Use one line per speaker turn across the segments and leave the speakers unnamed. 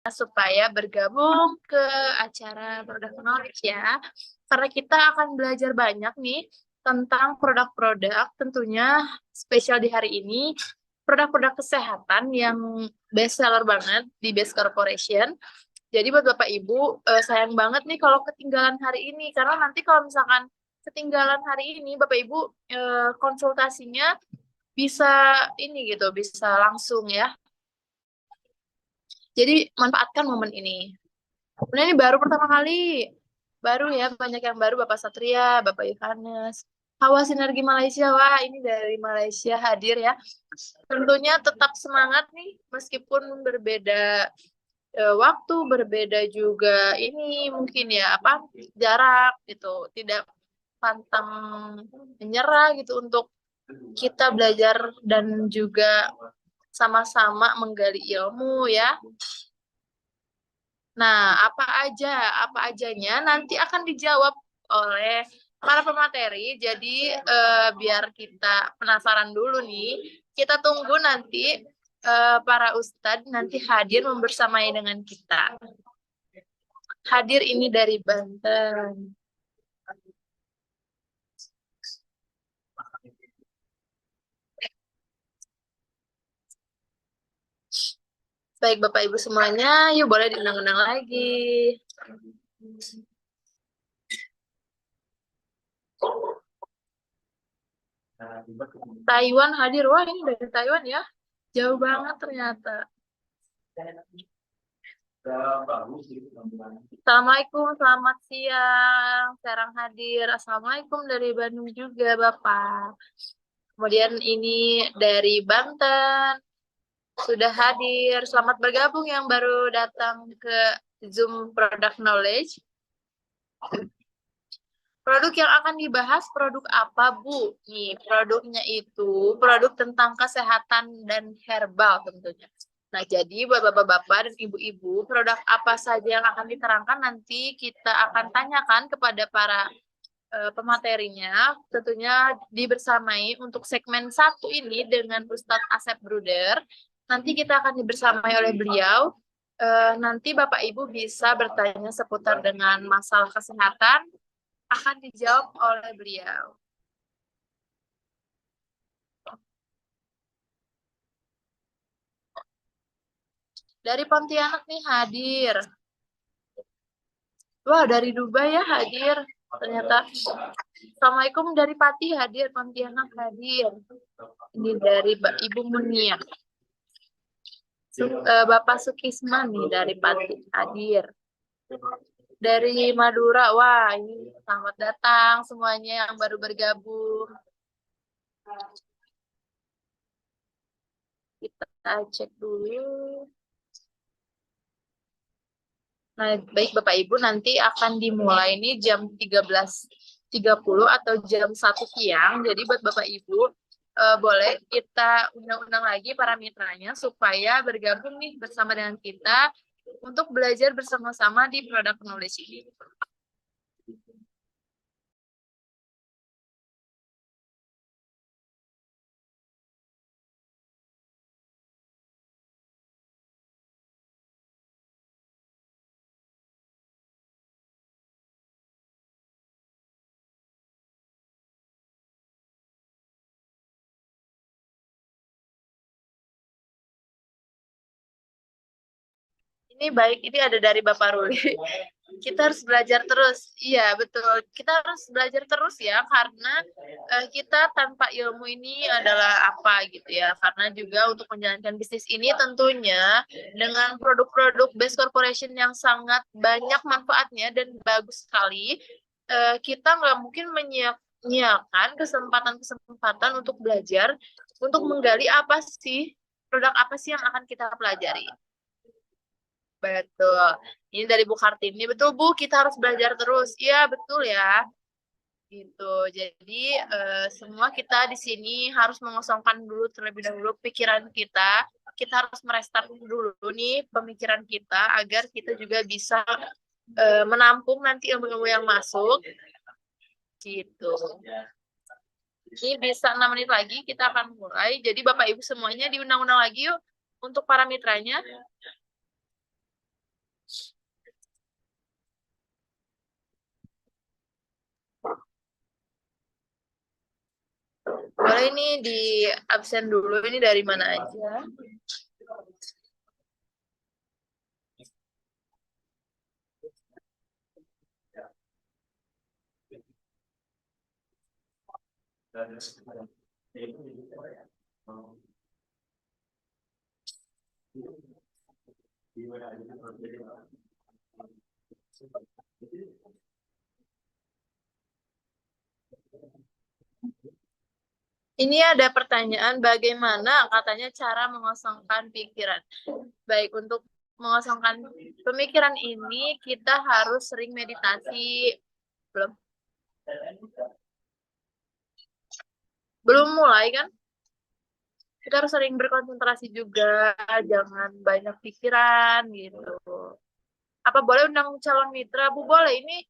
supaya bergabung ke acara Product Knowledge ya. Karena kita akan belajar banyak nih tentang produk-produk, tentunya spesial di hari ini, produk-produk kesehatan yang best seller banget di Best Corporation. Jadi buat Bapak Ibu, sayang banget nih kalau ketinggalan hari ini, karena nanti kalau misalkan ketinggalan hari ini, Bapak Ibu konsultasinya bisa ini gitu, bisa langsung ya. Jadi manfaatkan momen ini. Nah, ini baru pertama kali. Baru ya, banyak yang baru. Bapak Satria, Bapak Yohanes. Hawa Sinergi Malaysia, wah ini dari Malaysia hadir ya. Tentunya tetap semangat nih, meskipun berbeda waktu, berbeda juga ini mungkin ya apa jarak gitu. Tidak pantang menyerah gitu untuk kita belajar dan juga sama-sama menggali ilmu ya. Nah, apa ajanya nanti akan dijawab oleh para pemateri. Jadi biar kita penasaran dulu nih, kita tunggu nanti para ustadz nanti hadir membersamai dengan kita. Hadir ini dari Banten. Baik Bapak Ibu semuanya, yuk boleh diundang-undang lagi. Taiwan hadir, wah ini dari Taiwan ya, jauh banget ternyata. Assalamualaikum, selamat siang. Sekarang hadir. Assalamualaikum dari Bandung juga, Bapak. Kemudian ini dari Banten sudah hadir. Selamat bergabung yang baru datang ke Zoom Product Knowledge. Produk yang akan dibahas produk apa, Bu? Nih, produknya itu produk tentang kesehatan dan herbal tentunya. Nah, jadi buat bapak-bapak dan ibu-ibu, produk apa saja yang akan diterangkan nanti kita akan tanyakan kepada para pematerinya. Tentunya dibersamai untuk segmen 1 ini dengan Ustadz Asep Bruder. Nanti kita akan dibersamai oleh beliau. Nanti Bapak Ibu bisa bertanya seputar dengan masalah kesehatan, akan dijawab oleh beliau. Dari Pontianak nih hadir. Wah, dari Dubai ya hadir. Ternyata. Assalamualaikum dari Pati hadir, Pontianak hadir. Ini dari Ibu Munia. Bapak Sukisman nih dari Pati hadir. Dari Madura, wah ini selamat datang semuanya yang baru bergabung. Kita cek dulu. Nah, baik Bapak Ibu, nanti akan dimulai ini jam 13.30 atau jam 1 siang. Jadi buat Bapak Ibu, boleh kita undang-undang lagi para mitranya supaya bergabung nih bersama dengan kita untuk belajar bersama-sama di Product Knowledge ini. Ini baik, ini ada dari Bapak Ruli. Kita harus belajar terus. Iya, betul. Kita harus belajar terus ya, karena kita tanpa ilmu ini adalah apa gitu ya. Karena juga untuk menjalankan bisnis ini tentunya dengan produk-produk Best Corporation yang sangat banyak manfaatnya dan bagus sekali, kita nggak mungkin menyiapkan kesempatan-kesempatan untuk belajar, untuk menggali apa sih, produk apa sih yang akan kita pelajari. Betul. Ini dari Bu Kartini. Betul, Bu, kita harus belajar terus. Iya, betul ya. Gitu. Jadi, semua kita di sini harus mengosongkan dulu terlebih dahulu pikiran kita. Kita harus merestart dulu nih pemikiran kita agar kita juga bisa menampung nanti ilmu-ilmu yang masuk. Gitu. Ini bisa 6 menit lagi kita akan mulai. Jadi Bapak Ibu semuanya diundang-undang lagi yuk untuk para mitranya. Boleh nih di absen dulu, ini dari mana aja? Ini ada pertanyaan bagaimana katanya cara mengosongkan pikiran. Baik, untuk mengosongkan pemikiran ini kita harus sering meditasi. Belum? Belum mulai kan? Kita harus sering berkonsentrasi juga, jangan banyak pikiran gitu. Apa boleh undang calon mitra? Bu, boleh. Ini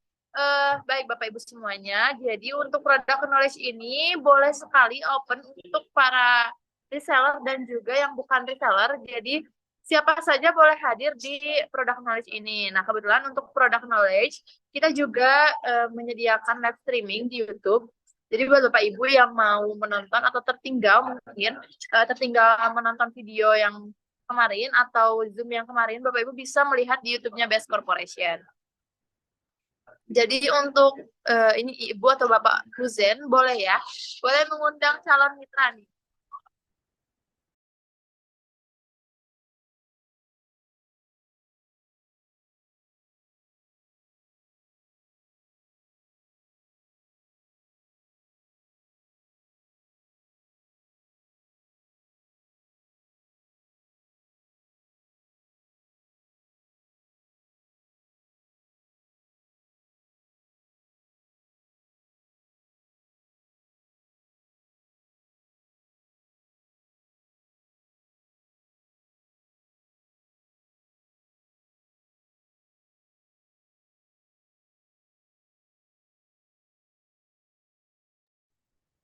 baik Bapak Ibu semuanya. Jadi untuk produk knowledge ini boleh sekali open untuk para reseller dan juga yang bukan reseller. Jadi siapa saja boleh hadir di produk knowledge ini. Nah, kebetulan untuk produk knowledge kita juga menyediakan live streaming di YouTube. Jadi buat Bapak Ibu yang mau menonton atau tertinggal mungkin tertinggal menonton video yang kemarin atau Zoom yang kemarin, Bapak Ibu bisa melihat di YouTube-nya Best Corporation. Jadi untuk ini Ibu atau Bapak Huzen boleh ya, boleh mengundang calon mitra nih.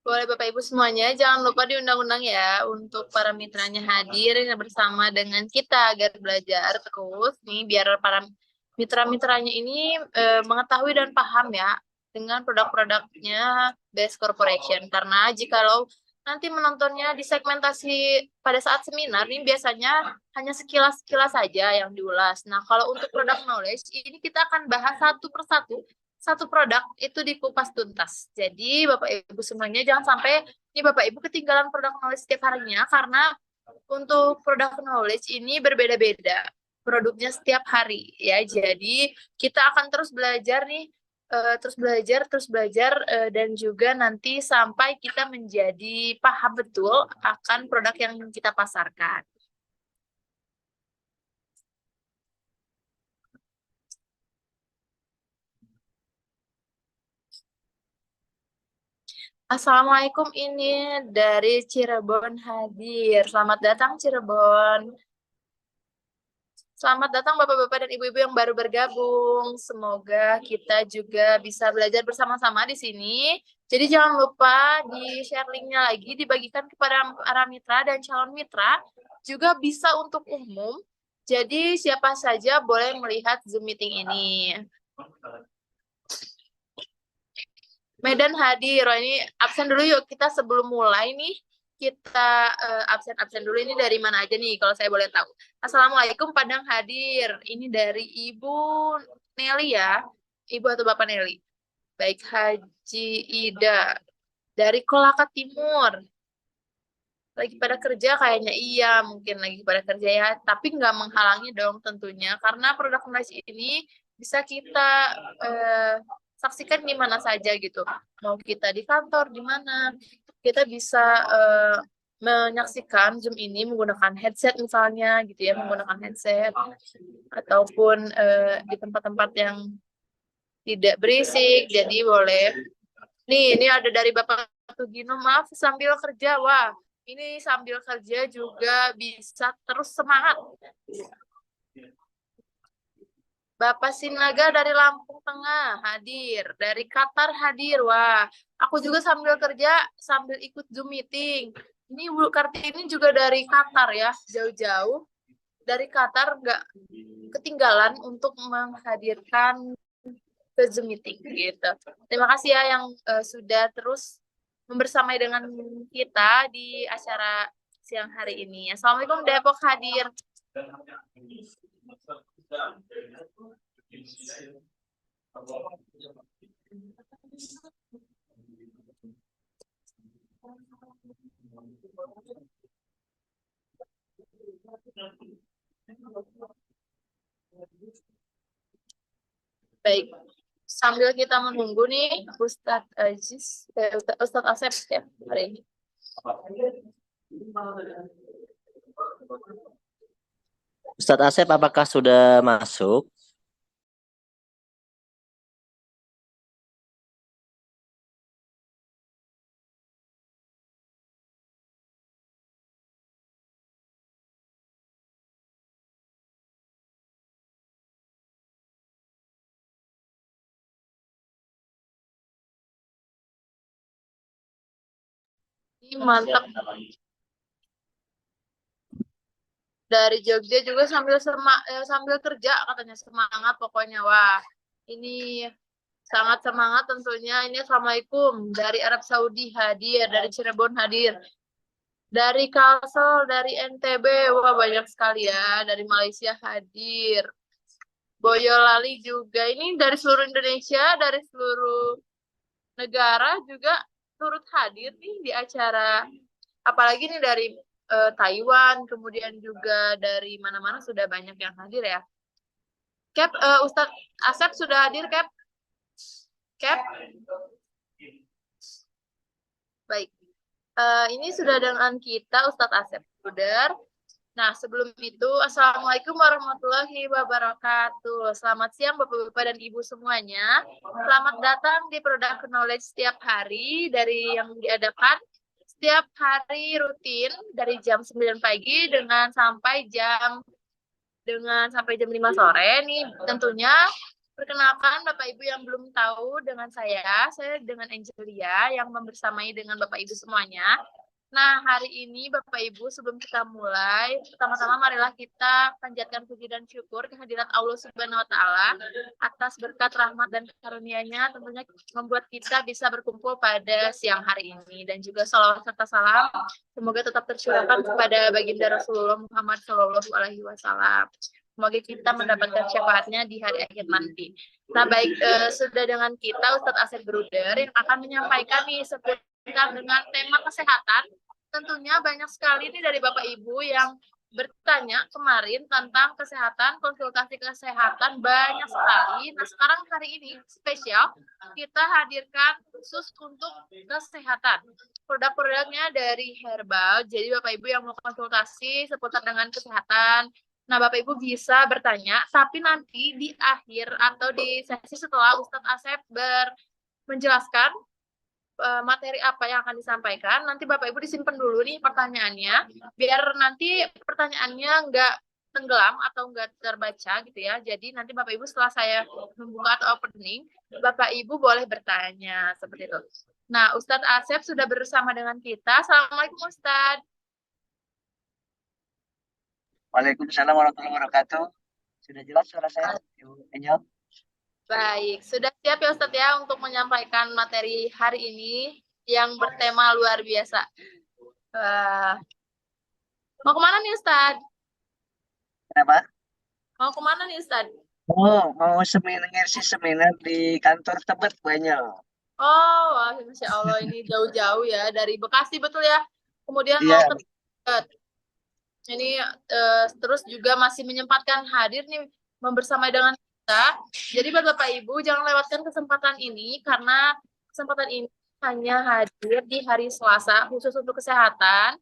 Boleh Bapak Ibu semuanya, jangan lupa diundang-undang ya untuk para mitranya hadir bersama dengan kita agar belajar terus nih biar para mitra-mitranya ini mengetahui dan paham ya dengan produk-produknya Best Corporation. Karena jikalau nanti menontonnya di segmentasi pada saat seminar nih biasanya hanya sekilas-sekilas saja yang diulas. Nah, kalau untuk produk knowledge ini kita akan bahas satu persatu satu produk itu dikupas tuntas. Jadi Bapak Ibu semuanya jangan sampai ini Bapak Ibu ketinggalan produk knowledge setiap harinya karena untuk produk knowledge ini berbeda-beda produknya setiap hari ya. Jadi kita akan terus belajar nih terus belajar dan juga nanti sampai kita menjadi paham betul akan produk yang kita pasarkan. Assalamualaikum, ini dari Cirebon hadir. Selamat datang Cirebon. Selamat datang Bapak-Bapak dan Ibu-Ibu yang baru bergabung. Semoga kita juga bisa belajar bersama-sama di sini. Jadi jangan lupa di-share linknya lagi, dibagikan kepada para mitra dan calon mitra. Juga bisa untuk umum. Jadi siapa saja boleh melihat Zoom meeting ini. Medan hadir. Oh, ini absen dulu yuk. Kita sebelum mulai nih, kita absen dulu. Ini dari mana aja nih kalau saya boleh tahu. Assalamualaikum, Padang hadir. Ini dari Ibu Nelly ya. Ibu atau Bapak Nelly? Baik, Haji Ida. Dari Kolaka Timur. Lagi pada kerja kayaknya iya, mungkin lagi pada kerja ya. Tapi nggak menghalangi dong tentunya. Karena produk knowledge ini bisa kita saksikan di mana saja gitu. Mau kita di kantor, di mana. Kita bisa menyaksikan Zoom ini menggunakan headset misalnya gitu ya, menggunakan headset. Ataupun di tempat-tempat yang tidak berisik, jadi boleh. Nih, ini ada dari Bapak Tugino, maaf sambil kerja, wah. Ini sambil kerja juga bisa terus semangat. Bapak Sinaga dari Lampung Tengah hadir, dari Qatar hadir. Wah, aku juga sambil kerja sambil ikut Zoom meeting. Ini Bu Kartini juga dari Qatar ya, jauh-jauh dari Qatar nggak ketinggalan untuk menghadirkan ke Zoom meeting gitu. Terima kasih ya yang sudah terus membersamai dengan kita di acara siang hari ini. Assalamualaikum Depok hadir. Baik, sambil kita menunggu nih Ustadz Aziz, Ustadz Asep ya hari ini.
Ustadz Asep, apakah sudah masuk?
Mantap. Dari Jogja juga sambil kerja katanya, semangat pokoknya. Wah, ini sangat semangat tentunya. Ini Assalamualaikum dari Arab Saudi hadir, dari Cirebon hadir, dari Kalsel, dari NTB, wah banyak sekali ya, dari Malaysia hadir, Boyolali juga. Ini dari seluruh Indonesia, dari seluruh negara juga turut hadir nih di acara. Apalagi nih dari Taiwan, kemudian juga dari mana-mana sudah banyak yang hadir ya. Cap, Ustadz Asep sudah hadir, Cap? Cap? Baik. Ini sudah dengan kita Ustadz Asep Buder. Nah, sebelum itu, Assalamualaikum warahmatullahi wabarakatuh. Selamat siang Bapak-Bapak dan Ibu semuanya. Selamat datang di Product Knowledge setiap hari dari yang diadakan setiap hari rutin dari jam 9 pagi sampai jam 5 sore nih. Tentunya perkenalkan Bapak Ibu yang belum tahu dengan saya dengan Angelia yang membersamai dengan Bapak Ibu semuanya. Nah, hari ini Bapak Ibu sebelum kita mulai, pertama-tama marilah kita panjatkan puji dan syukur kehadirat Allah Subhanahu wa taala atas berkat rahmat dan karunia-Nya tentunya membuat kita bisa berkumpul pada siang hari ini, dan juga salawat serta salam semoga tetap tercurahkan kepada baginda Rasulullah Muhammad Shallallahu alaihi wasallam. Semoga kita mendapatkan syafaatnya di hari akhir nanti. Nah, baik, sudah dengan kita Ustadz Asep Bruder yang akan menyampaikan nih seputar dengan tema kesehatan. Tentunya banyak sekali nih dari Bapak Ibu yang bertanya kemarin tentang kesehatan, konsultasi kesehatan banyak sekali. Nah, sekarang hari ini spesial kita hadirkan khusus untuk kesehatan. Produk-produknya dari herbal. Jadi Bapak Ibu yang mau konsultasi seputar dengan kesehatan, nah Bapak Ibu bisa bertanya, tapi nanti di akhir atau di sesi setelah Ustadz Asep menjelaskan materi apa yang akan disampaikan, nanti Bapak Ibu disimpan dulu nih pertanyaannya, biar nanti pertanyaannya nggak tenggelam atau nggak terbaca gitu ya. Jadi nanti Bapak Ibu setelah saya membuka atau opening, Bapak Ibu boleh bertanya seperti itu. Nah, Ustadz Asep sudah bersama dengan kita. Assalamualaikum Ustadz.
Waalaikumsalam warahmatullahi wabarakatuh. Sudah jelas suara saya, Ibu Angel?
Baik, sudah siap ya Ustadz ya untuk menyampaikan materi hari ini yang bertema luar biasa. Mau kemana nih Ustadz?
Kenapa?
Mau kemana nih Ustadz?
Mau seminar di kantor Tebet, Bu Angel.
Oh, wah, Masya Allah, ini jauh-jauh ya dari Bekasi, betul ya? Kemudian
Iya.
mau ke Tebet. Ini terus juga masih menyempatkan hadir nih membersamai dengan kita. Jadi buat Bapak Ibu jangan lewatkan kesempatan ini, karena kesempatan ini hanya hadir di hari Selasa khusus untuk kesehatan.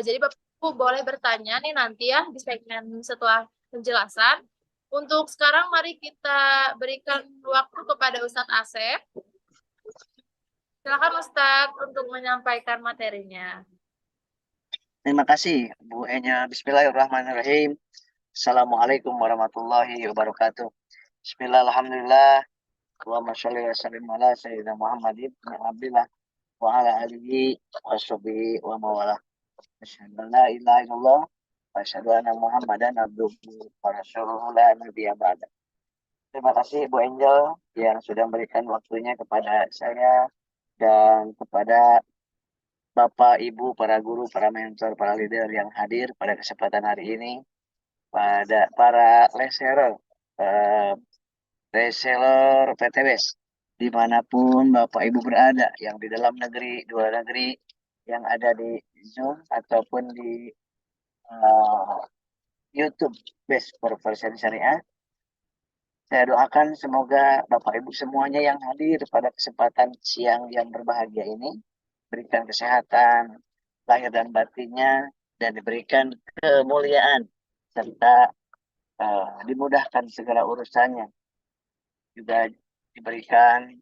Jadi Bapak Ibu boleh bertanya nih nanti ya di segmen setelah penjelasan. Untuk sekarang mari kita berikan waktu kepada Ustadz Asep. Silakan Ustadz untuk menyampaikan materinya.
Terima kasih, Bu Angel. Bismillahirrahmanirrahim. Assalamualaikum warahmatullahi wabarakatuh. Bismillah, alhamdulillah. Allahumma sholli wa sallim ala sayyidina Muhammadin Abdillah wa ala alihi wa sahbihi wa mawalah. Asyhadu an la ilaha illallah wa asyhadu anna Muhammadan abduhu wa rasuluhu la nabiyya ba'da. Terima kasih Bu Angel yang sudah memberikan waktunya kepada saya dan kepada Bapak, Ibu, para guru, para mentor, para leader yang hadir pada kesempatan hari ini, pada para reseller PTBS, dimanapun Bapak Ibu berada, yang di dalam negeri, luar negeri, yang ada di Zoom ataupun di YouTube Best Profession Syariah. Saya doakan semoga Bapak Ibu semuanya yang hadir pada kesempatan siang yang berbahagia ini berikan kesehatan lahir dan batinnya dan diberikan kemuliaan serta dimudahkan segala urusannya. Juga diberikan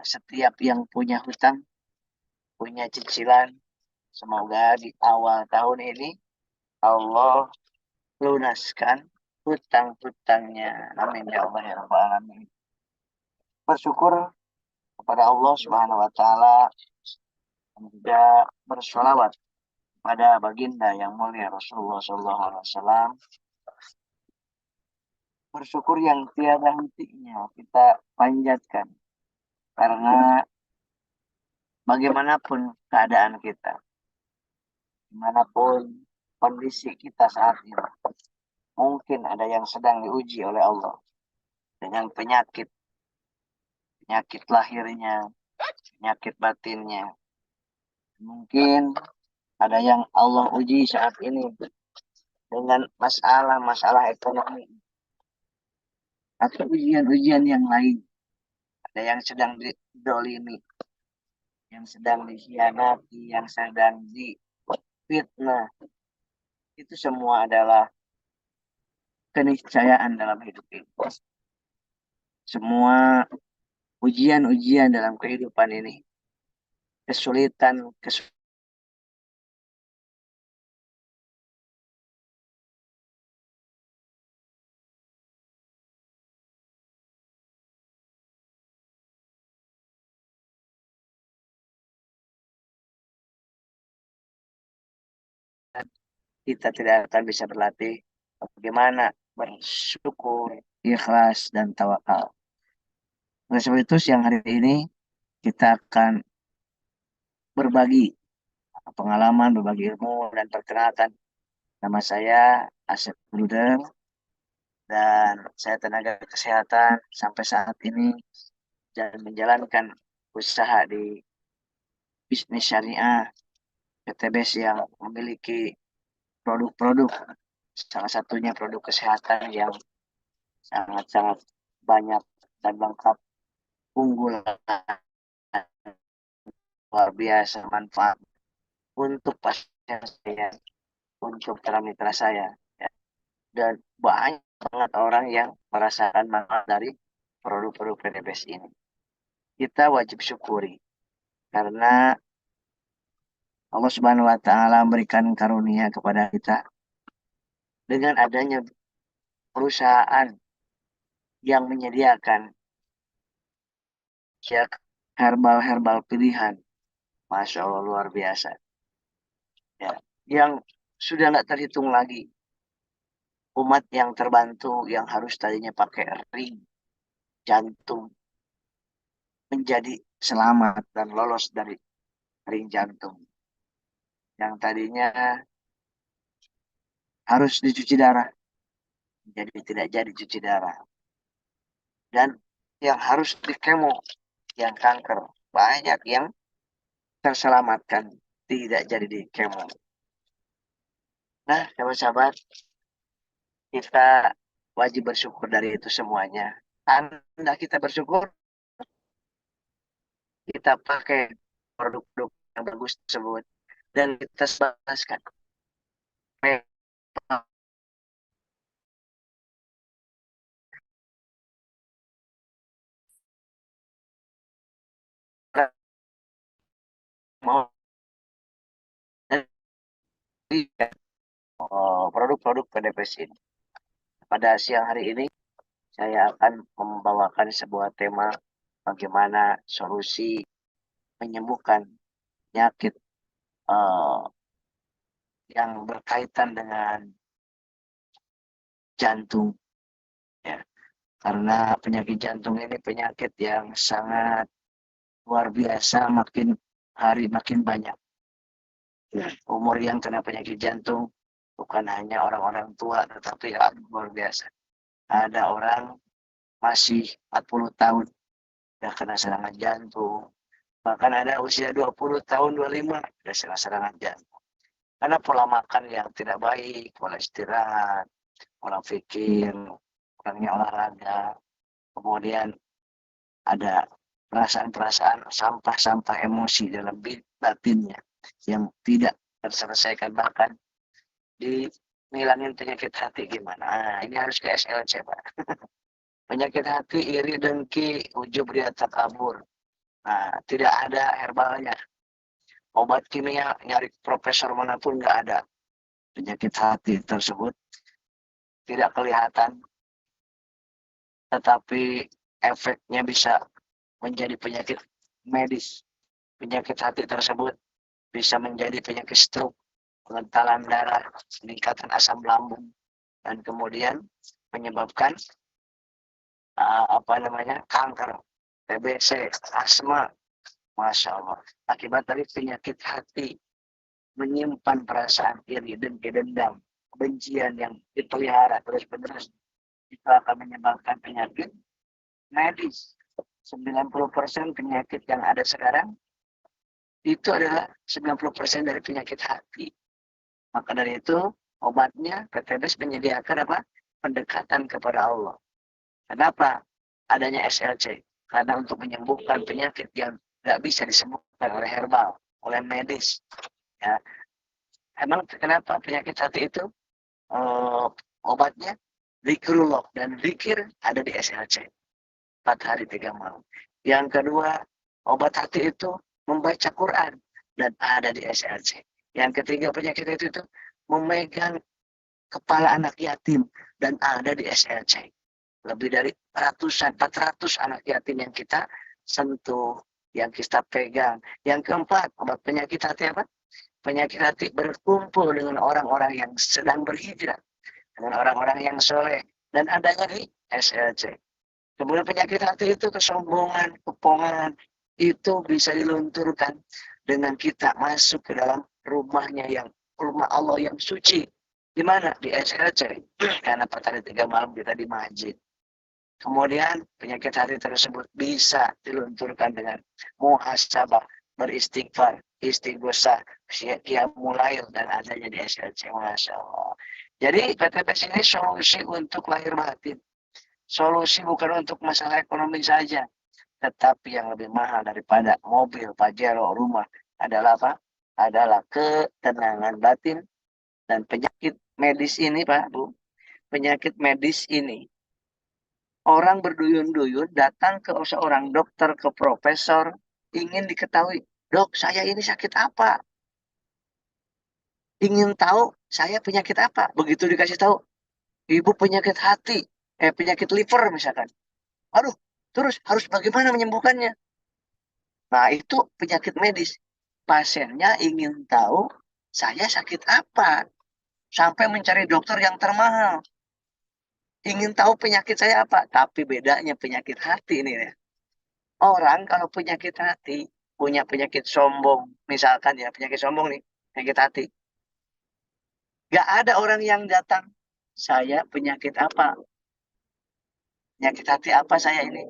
setiap yang punya hutang, punya cicilan, semoga di awal tahun ini Allah lunaskan hutang-hutangnya. Amin ya Allah ya Rabbal Alamin. Bersyukur kepada Allah Subhanahu wa taala dan juga bersolawat pada baginda yang mulia Rasulullah sallallahu alaihi wasallam. Bersyukur yang tiada hentinya kita panjatkan karena bagaimanapun keadaan kita, dimanapun kondisi kita saat ini, mungkin ada yang sedang diuji oleh Allah dengan penyakit lahirnya, penyakit batinnya. Mungkin ada yang Allah uji saat ini dengan masalah ekonomi atau ujian-ujian yang lain. Ada yang sedang didolimi, yang sedang dikhianati, yang sedang difitnah. Itu semua adalah keniscayaan dalam hidup ini. Semua ujian-ujian dalam kehidupan ini, kesulitan kita tidak akan bisa berlatih bagaimana bersyukur, ikhlas, dan tawakal. Oleh sebab itu, siang hari ini kita akan berbagi pengalaman, berbagi ilmu, dan perkenalkan. Nama saya Asep Bruder, dan saya tenaga kesehatan sampai saat ini dan menjalankan usaha di bisnis syariah PTBS yang memiliki produk-produk, salah satunya produk kesehatan yang sangat-sangat banyak dan lengkap, unggul, luar biasa manfaat untuk pasien saya, untuk mitra saya, ya. Dan banyak banget orang yang merasakan manfaat dari produk-produk PTBS ini. Kita wajib syukuri karena Allah Subhanahu wa taala memberikan karunia kepada kita dengan adanya perusahaan yang menyediakan herbal pilihan. Masya Allah, luar biasa. Ya, yang sudah nggak terhitung lagi umat yang terbantu yang harus tadinya pakai ring jantung menjadi selamat dan lolos dari ring jantung. Yang tadinya harus dicuci darah jadi tidak jadi cuci darah. Dan yang harus dikemo, yang kanker, banyak yang terselamatkan, tidak jadi dikemo. Nah, sahabat-sahabat, kita wajib bersyukur dari itu semuanya. Tanda kita bersyukur, kita pakai produk-produk yang bagus tersebut dan kita sebarkan. Mau produk-produk PDPS ini. Pada siang hari ini, saya akan membawakan sebuah tema bagaimana solusi menyembuhkan penyakit yang berkaitan dengan jantung, ya. Karena penyakit jantung ini penyakit yang sangat luar biasa, makin hari makin banyak. Umur yang kena penyakit jantung bukan hanya orang-orang tua, tetapi ya, luar biasa. Ada orang masih 40 tahun sudah kena serangan jantung. Bahkan ada usia 20 tahun, 25 sudah kena serangan jantung. Karena pola makan yang tidak baik, pola istirahat, pola pikir, kurangnya olahraga, kemudian ada perasaan-perasaan sampah-sampah emosi dalam batinnya yang tidak terselesaikan, bahkan ngilangin penyakit hati gimana. Nah, ini harus ke SLC, Pak. Penyakit hati, iri, dengki, ujub, riya, takabur. Nah, tidak ada herbalnya. Obat kimia nyari profesor manapun nggak ada. Penyakit hati tersebut tidak kelihatan, tetapi efeknya bisa menjadi penyakit medis. Penyakit hati tersebut bisa menjadi penyakit stroke, pengentalan darah, peningkatan asam lambung, dan kemudian menyebabkan kanker, TBC, asma. Masya Allah. Akibat dari penyakit hati, menyimpan perasaan iri, dengki, dendam, kebencian yang dipelihara terus-menerus, itu akan menyebabkan penyakit medis. 90% penyakit yang ada sekarang itu adalah 90% dari penyakit hati. Maka dari itu, obatnya PTBS menyediakan apa? Pendekatan kepada Allah. Kenapa adanya SLC? Karena untuk menyembuhkan penyakit yang tidak bisa disembuhkan oleh herbal, oleh medis. Ya. Emang kenapa penyakit hati itu obatnya zikrullah, dan zikir ada di SLC 4 hari 3 malam. Yang kedua, obat hati itu membaca Quran dan ada di SLC. Yang ketiga, penyakit itu memegang kepala anak yatim dan ada di SLC. Lebih dari 400 anak yatim yang kita sentuh, yang kita pegang. Yang keempat, obat penyakit hati apa? Penyakit hati berkumpul dengan orang-orang yang sedang berhijrah, dengan orang-orang yang soleh, dan adanya di SLC. Kemudian penyakit hati itu kesombongan, kepongan, itu bisa dilunturkan dengan kita masuk ke dalam rumahnya, yang rumah Allah yang suci. Di mana? Di SLC. Karena pada hari 3 malam kita di masjid. Kemudian penyakit hati tersebut bisa dilunturkan dengan muhasabah, beristighfar, istighosah, qiyamulail, dan adanya di SLC. Masya Allah. Jadi PTBS ini solusi untuk lahir batin. Solusi bukan untuk masalah ekonomi saja, tetapi yang lebih mahal daripada mobil, pajero, rumah adalah apa? Adalah ketenangan batin. Dan penyakit medis ini, Pak, Bu, penyakit medis ini, orang berduyun-duyun datang ke seorang dokter, ke profesor, ingin diketahui, dok, saya ini sakit apa? Ingin tahu saya penyakit apa? Begitu dikasih tahu, ibu penyakit hati, penyakit liver misalkan. Aduh, terus harus bagaimana menyembuhkannya? Nah, itu penyakit medis. Pasiennya ingin tahu saya sakit apa, sampai mencari dokter yang termahal. Ingin tahu penyakit saya apa, tapi bedanya penyakit hati ini ya. Orang kalau penyakit hati, punya penyakit sombong, misalkan ya, penyakit sombong nih, penyakit hati. Gak ada orang yang datang, saya penyakit apa? Penyakit hati apa saya ini?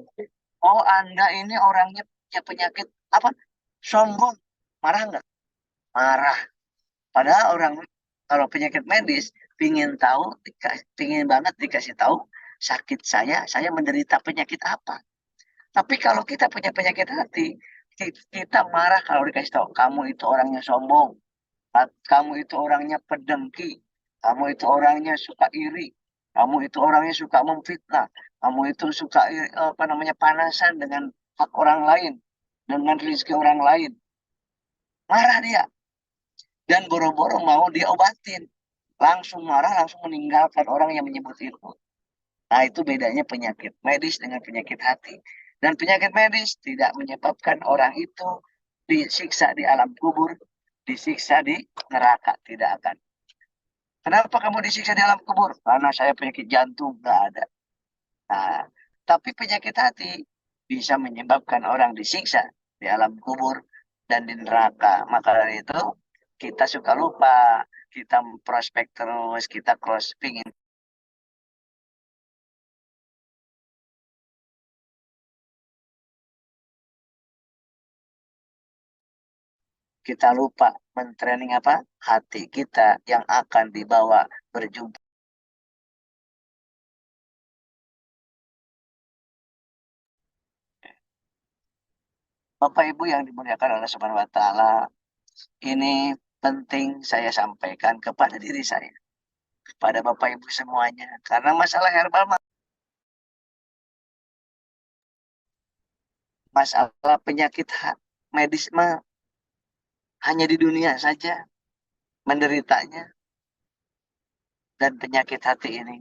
Oh, Anda ini orangnya punya penyakit apa? Sombong. Marah nggak? Marah. Padahal orang kalau penyakit medis, pingin banget dikasih tahu sakit saya menderita penyakit apa. Tapi kalau kita punya penyakit hati, kita marah kalau dikasih tahu kamu itu orangnya sombong, kamu itu orangnya pedengki, kamu itu orangnya suka iri, kamu itu orangnya suka memfitnah, kamu itu suka panasan dengan hak orang lain, dengan rezeki orang lain. Marah dia dan boro-boro mau diobatin. Langsung marah, langsung meninggalkan orang yang menyebut itu. Nah, itu bedanya penyakit medis dengan penyakit hati. Dan penyakit medis tidak menyebabkan orang itu disiksa di alam kubur, disiksa di neraka. Tidak akan. Kenapa kamu disiksa di alam kubur? Karena saya penyakit jantung. Nggak ada. Nah, tapi penyakit hati bisa menyebabkan orang disiksa di alam kubur, dan di neraka. Maka dari itu kita suka lupa, kita prospek terus, kita cross pingin. Kita lupa mentraining apa? Hati kita yang akan dibawa berjumpa. Bapak Ibu yang dimuliakan Allah Subhanahu wa taala, ini penting saya sampaikan kepada diri saya, kepada Bapak Ibu semuanya, karena masalah herbal, masalah penyakit medis mah hanya di dunia saja menderitanya, dan penyakit hati ini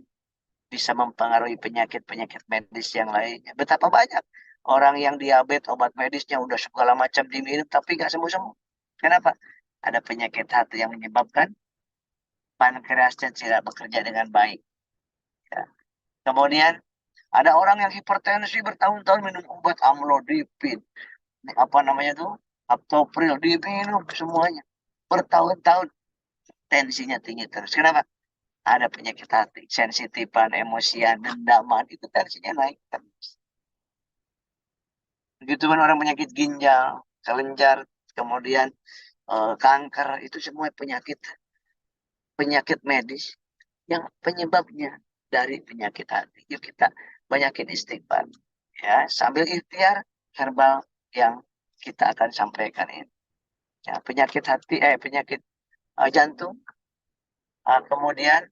bisa mempengaruhi penyakit-penyakit medis yang lainnya. Betapa banyak orang yang diabetes, obat medisnya udah segala macam diminum, tapi nggak sembuh-sembuh. Kenapa? Ada penyakit hati yang menyebabkan pankreasnya tidak bekerja dengan baik. Ya. Kemudian ada orang yang hipertensi bertahun-tahun minum obat amlodipin, apa namanya tuh, aptopril, diminum semuanya bertahun-tahun, tensinya tinggi terus. Kenapa? Ada penyakit hati, sensitifan, emosian, dendaman, itu tensinya naik terus. Begitu kan orang penyakit ginjal, kelenjar, kemudian kanker, itu semua penyakit medis yang penyebabnya dari penyakit hati. Yuk kita banyakin istighfar, ya, sambil ikhtiar herbal yang kita akan sampaikan ini. Ya, penyakit hati, penyakit jantung, kemudian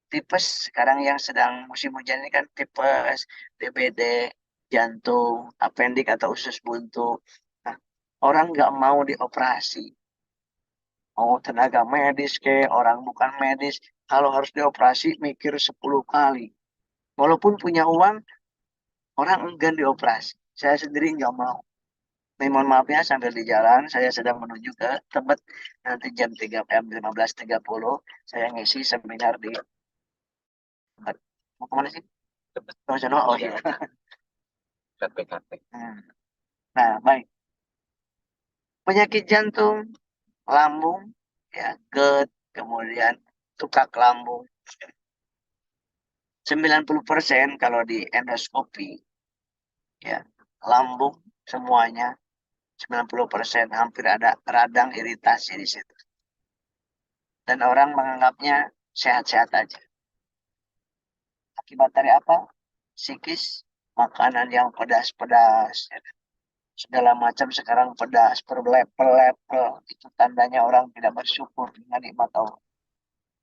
tipes, sekarang yang sedang musim hujan ini kan tipes, DBD, jantung, apendik atau usus buntu. Nah, orang nggak mau dioperasi. Mau tenaga medis ke, orang bukan medis, kalau harus dioperasi mikir 10 kali. Walaupun punya uang, orang enggan dioperasi. Saya sendiri nggak mau. Mohon maaf ya, sambil di jalan saya sedang menuju ke Tebet. Nanti jam 3 15.30 saya ngisi seminar di Tebet. Mau kemana sih? Oh, sana. Oh iya. Hmm. Nah, baik. Penyakit jantung, lambung, ya, GERD, kemudian tukak lambung. 90% kalau di endoskopi, ya, lambung semuanya 90% hampir ada radang iritasi di situ. Dan orang menganggapnya sehat-sehat aja. Akibat dari apa? Psikis, makanan yang pedas-pedas, ya. Segala macam sekarang pedas, berlevel-level. Itu tandanya orang tidak bersyukur dengan nikmat Allah.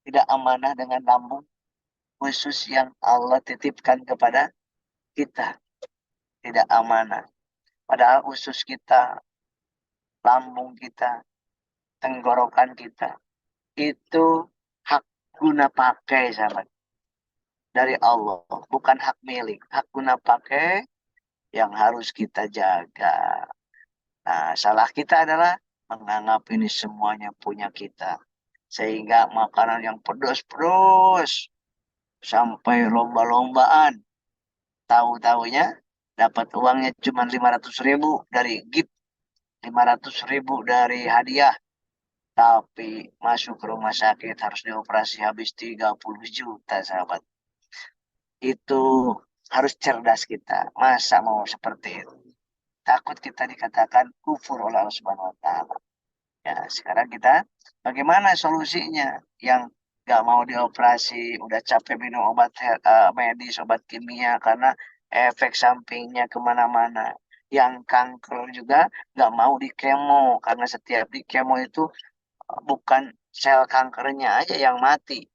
Tidak amanah dengan lambung khusus yang Allah titipkan kepada kita. Tidak amanah. Padahal usus kita, lambung kita, tenggorokan kita, itu hak guna pakai, sahabat. Dari Allah. Bukan hak milik. Hak guna pakai yang harus kita jaga. Nah, salah kita adalah menganggap ini semuanya punya kita. Sehingga makanan yang pedas-pedas sampai lomba-lombaan. Tahu-tahunya dapat uangnya cuma 500.000 dari gift, 500.000 dari hadiah. Tapi masuk ke rumah sakit harus dioperasi habis 30 juta, sahabat. Itu harus cerdas kita. Masa mau seperti itu? Takut kita dikatakan kufur oleh Allah Subhanahu wa taala. Ya, sekarang kita bagaimana solusinya? Yang nggak mau dioperasi, udah capek minum obat medis, obat kimia karena efek sampingnya kemana-mana. Yang kanker juga nggak mau di kemo karena setiap di kemo itu bukan sel kankernya aja yang mati.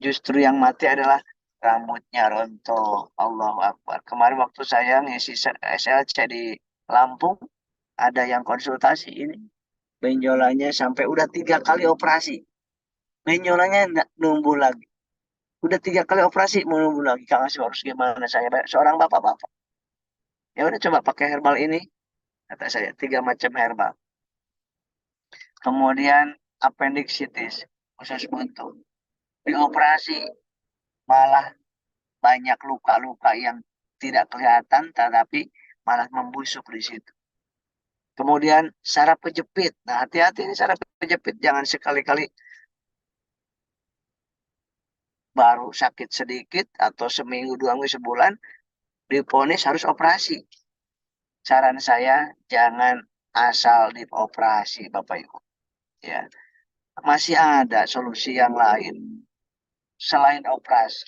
Justru yang mati adalah rambutnya rontok. Allahu Akbar. Kemarin waktu saya ngisi SLC di Lampung, ada yang konsultasi ini. Benjolannya sampai udah 3 kali operasi. Benjolannya nggak numbuh lagi. Udah 3 kali operasi mau numbuh lagi. Kang Asif harus gimana saya? Seorang bapak-bapak. Ya udah coba pakai herbal ini. Kata saya, 3 macam herbal. Kemudian appendicitis, usus buntu. Dioperasi malah banyak luka-luka yang tidak kelihatan, tetapi malah membusuk di situ. Kemudian saraf kejepit. Nah, hati-hati ini saraf kejepit. Jangan sekali-kali baru sakit sedikit atau seminggu, 2 minggu, sebulan diponis harus operasi. Saran saya jangan asal dioperasi, Bapak Ibu. Ya, masih ada solusi yang lain selain operasi.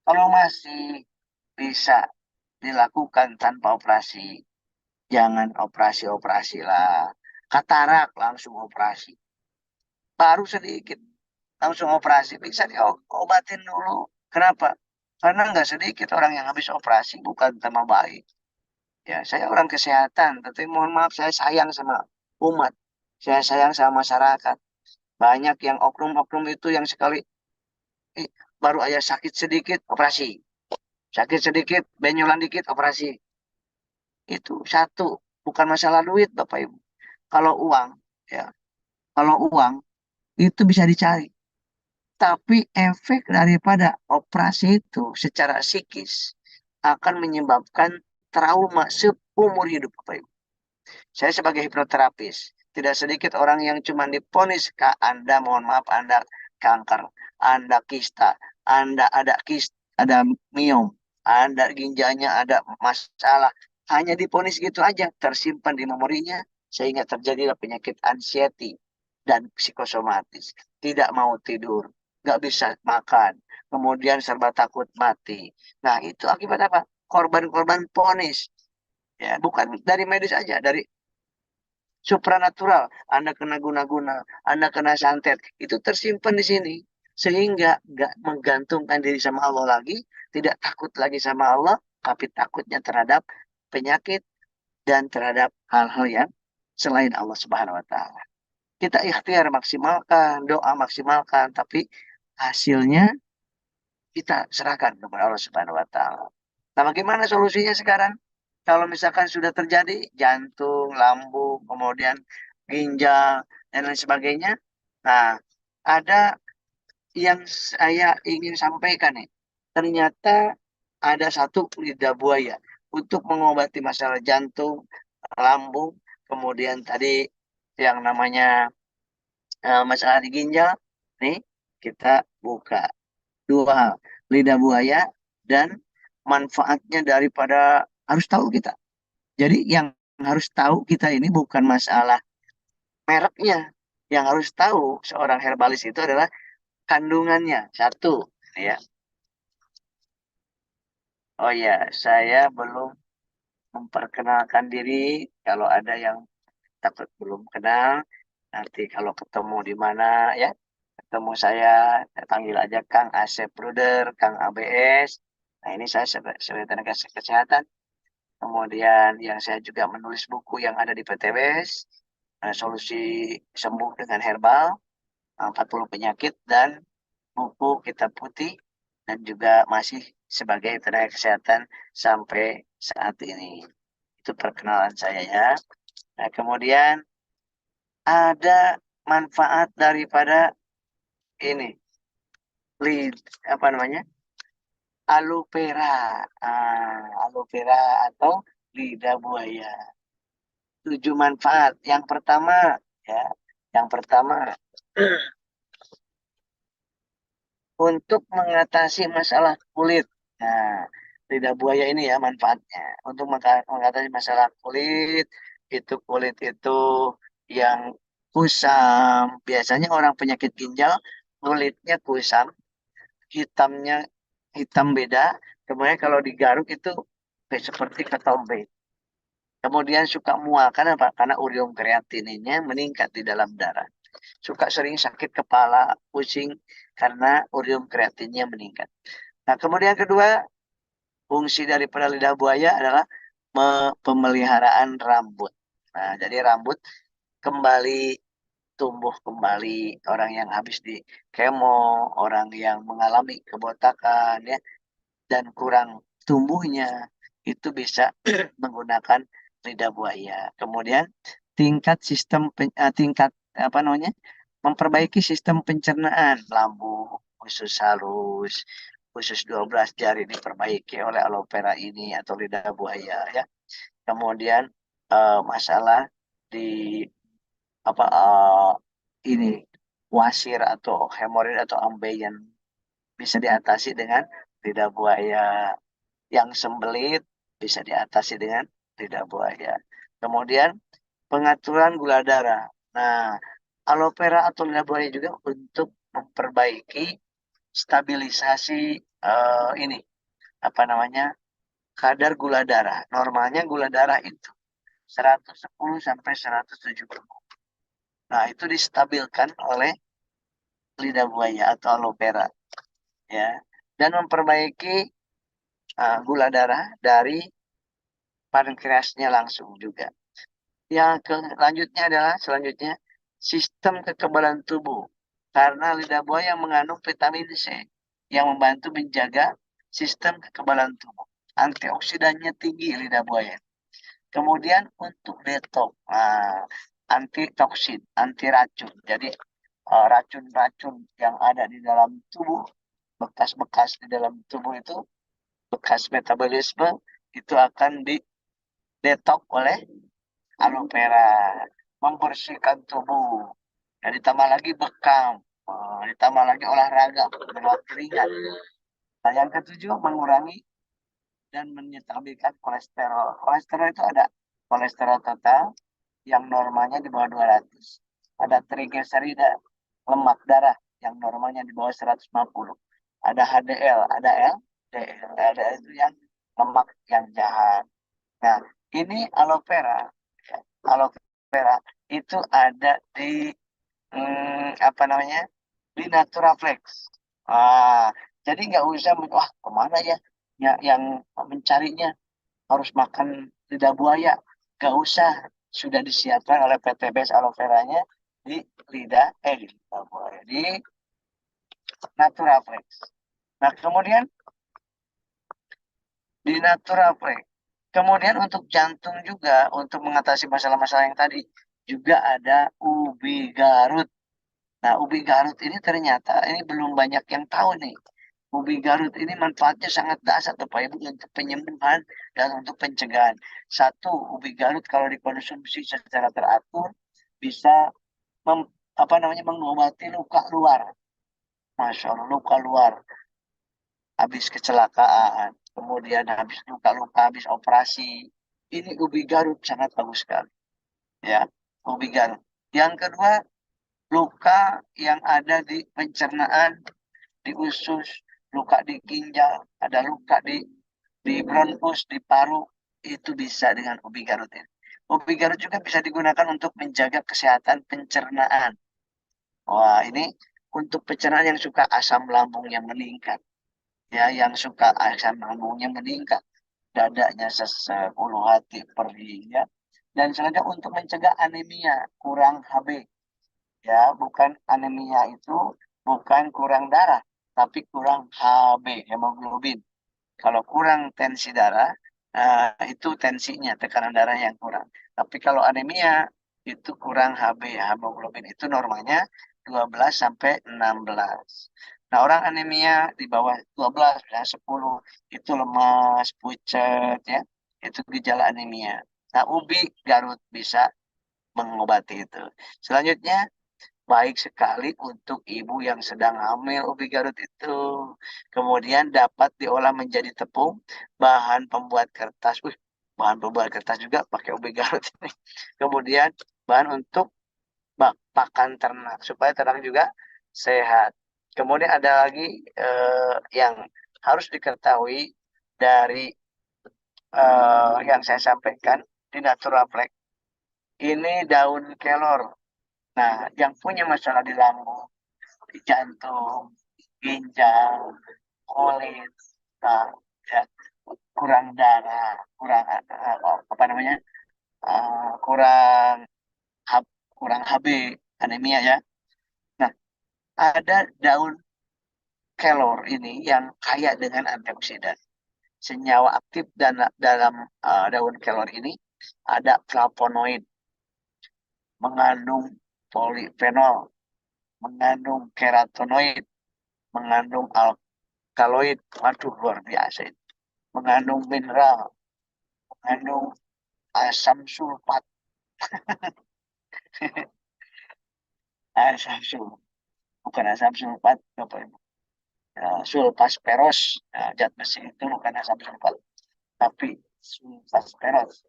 Kalau masih bisa dilakukan tanpa operasi, jangan operasi-operasi lah. Katarak langsung operasi. Baru sedikit langsung operasi. Bisa diobatin dulu. Kenapa? Karena nggak sedikit orang yang habis operasi bukan tambah baik. Ya, saya orang kesehatan, tapi mohon maaf saya sayang sama umat. Saya sayang sama masyarakat. Banyak yang oknum-oknum itu yang sekali baru aja sakit sedikit operasi. Sakit sedikit, benjolan dikit operasi. Itu satu, bukan masalah duit Bapak Ibu. Kalau uang, ya, kalau uang itu bisa dicari. Tapi efek daripada operasi itu secara psikis akan menyebabkan trauma seumur hidup Bapak Ibu. Saya sebagai hipnoterapis, tidak sedikit orang yang cuma diponis ke Anda, mohon maaf, Anda kanker, Anda kista, Anda ada ada miom, Anda ginjalnya ada masalah. Hanya diponis gitu aja, tersimpan di memorinya, sehingga terjadilah penyakit anxiety dan psikosomatis. Tidak mau tidur, nggak bisa makan, kemudian serba takut mati. Nah, itu akibat apa? Korban-korban ponis. Ya, bukan dari medis aja, dari supranatural. Anda kena guna-guna, Anda kena santet, itu tersimpan di sini. Sehingga nggak menggantungkan diri sama Allah lagi, tidak takut lagi sama Allah, tapi takutnya terhadap penyakit dan terhadap hal-hal yang selain Allah Subhanahu wa Ta'ala. Kita ikhtiar maksimalkan, doa maksimalkan, tapi hasilnya kita serahkan kepada Allah Subhanahu wa Ta'ala. Nah, bagaimana solusinya sekarang? Kalau misalkan sudah terjadi jantung, lambung, kemudian ginjal, dan lain sebagainya. Nah, ada yang saya ingin sampaikan nih. Ternyata ada satu lidah buaya untuk mengobati masalah jantung, lambung, kemudian tadi yang namanya masalah di ginjal. Nih, kita buka dua hal, lidah buaya dan manfaatnya daripada harus tahu kita. Jadi yang harus tahu kita ini bukan masalah mereknya. Yang harus tahu seorang herbalis itu adalah kandungannya. Satu, ya. Oh ya, saya belum memperkenalkan diri. Kalau ada yang takut belum kenal, nanti kalau ketemu di mana ya, ketemu saya panggil aja Kang Asep Bruder, Kang ABS. Nah, ini saya sebagai tenaga kesehatan. Kemudian yang saya juga menulis buku yang ada di PTWS, solusi sembuh dengan herbal, 40 penyakit, dan buku kitab putih, dan juga masih sebagai tenaga kesehatan sampai saat ini. Itu perkenalan saya ya. Nah, kemudian ada manfaat daripada ini, apa namanya? Aloe vera. Aloe vera atau lidah buaya. 7 manfaat. Yang pertama, ya, yang pertama untuk mengatasi masalah kulit. Nah, lidah buaya ini ya manfaatnya untuk mengatasi masalah kulit. Itu kulit itu yang kusam. Biasanya orang penyakit ginjal kulitnya kusam, hitamnya hitam beda. Kemudian kalau digaruk itu seperti ketombe. Kemudian suka mual. Karena apa? Karena urium kreatininnya meningkat di dalam darah. Suka sering sakit kepala, pusing karena urium kreatinnya meningkat. Nah, kemudian kedua, fungsi daripada lidah buaya adalah pemeliharaan rambut. Nah, jadi rambut kembali tumbuh kembali, orang yang habis di kemo, orang yang mengalami kebotakan ya dan kurang tumbuhnya itu bisa menggunakan lidah buaya. Kemudian tingkat apa namanya? Memperbaiki sistem pencernaan lambung, usus halus, usus 12 jari diperbaiki oleh aloe vera ini atau lidah buaya ya. Kemudian masalah di apa ini wasir atau hemoroid atau ambeien, bisa diatasi dengan lidah buaya. Yang sembelit bisa diatasi dengan lidah buaya. Kemudian pengaturan gula darah. Nah, aloe vera atau lidah buaya juga untuk memperbaiki stabilisasi ini apa namanya, kadar gula darah. Normalnya gula darah itu 110 sampai 170. Nah, itu distabilkan oleh lidah buaya atau aloe vera, ya. Dan memperbaiki gula darah dari pankreasnya langsung juga. Selanjutnya sistem kekebalan tubuh. Karena lidah buaya mengandung vitamin C yang membantu menjaga sistem kekebalan tubuh. Antioksidannya tinggi lidah buaya. Kemudian untuk detox, anti toksin, anti racun. Jadi racun-racun yang ada di dalam tubuh, bekas-bekas di dalam tubuh itu, bekas metabolisme itu akan di detox oleh aloe vera, membersihkan tubuh. Dan ditambah lagi bekam, ditambah lagi olahraga, mengurangi keringat. Nah, yang ketujuh, mengurangi dan menstabilkan kolesterol. Kolesterol itu ada kolesterol total yang normalnya di bawah 200. Ada trigliserida, lemak darah yang normalnya di bawah 150. Ada HDL, ada LDL. LDL itu yang lemak yang jahat. Nah, ini aloe vera. Aloe vera itu ada di apa namanya, di Naturaflex. Jadi nggak usah wah kemana ya, yang mencarinya harus makan lidah buaya. Nggak usah, sudah disiapkan oleh PT Best aloe veranya di di lidah buaya, di Naturaflex. Nah, kemudian di Naturaflex. Kemudian untuk jantung juga, untuk mengatasi masalah-masalah yang tadi, juga ada ubi Garut. Nah, ubi Garut ini ternyata ini belum banyak yang tahu nih. Ubi Garut ini manfaatnya sangat dahsyat Bapak Ibu, untuk penyembuhan dan untuk pencegahan. Satu, ubi Garut kalau dikonsumsi secara teratur bisa mengobati luka luar. Masya Allah, luka luar habis kecelakaan, kemudian habis luka-luka, habis operasi. Ini ubi Garut sangat bagus sekali. Ya, ubi Garut. Yang kedua, luka yang ada di pencernaan, di usus, luka di ginjal, ada luka di bronkus, di paru, itu bisa dengan ubi Garut ini. Ubi Garut juga bisa digunakan untuk menjaga kesehatan pencernaan. Wah, ini untuk pencernaan yang suka asam lambung yang meningkat, ya, yang suka asam lambungnya meningkat, dadanya sesek, ulu hati perih, ya. Dan selanjutnya untuk mencegah anemia, kurang HB. Ya, bukan anemia itu bukan kurang darah, tapi kurang HB, hemoglobin. Kalau kurang tensi darah, itu tensinya, tekanan darah yang kurang. Tapi kalau anemia, itu kurang HB, hemoglobin. Itu normalnya 12 sampai 16. Nah, orang anemia di bawah 12, ya 10, itu lemas, pucat, ya. Itu gejala anemia. Nah, ubi Garut bisa mengobati itu. Selanjutnya, baik sekali untuk ibu yang sedang hamil ubi Garut itu. Kemudian dapat diolah menjadi tepung, bahan pembuat kertas. Bahan pembuat kertas juga pakai ubi Garut ini. Kemudian bahan untuk pakan ternak supaya ternak juga sehat. Kemudian ada lagi yang harus diketahui dari yang saya sampaikan di Naturaflex. Ini daun kelor. Nah, yang punya masalah di lambung, di jantung, ginjal, kulit, nah, ya, kurang darah, kurang apa namanya, kurang kurang HB, anemia, ya. Nah, ada daun kelor ini yang kaya dengan antioksidan. Senyawa aktif dalam daun kelor ini ada flavonoid, mengandung polifenol, mengandung keratonoid, mengandung alkaloid, waduh luar biasa itu. Mengandung mineral, mengandung asam sulfat. Asam sulfat, bukan asam sulfat, Bapak Ibu. Sulfasperos, zat besi itu bukan asam sulfat, tapi sulfasperos.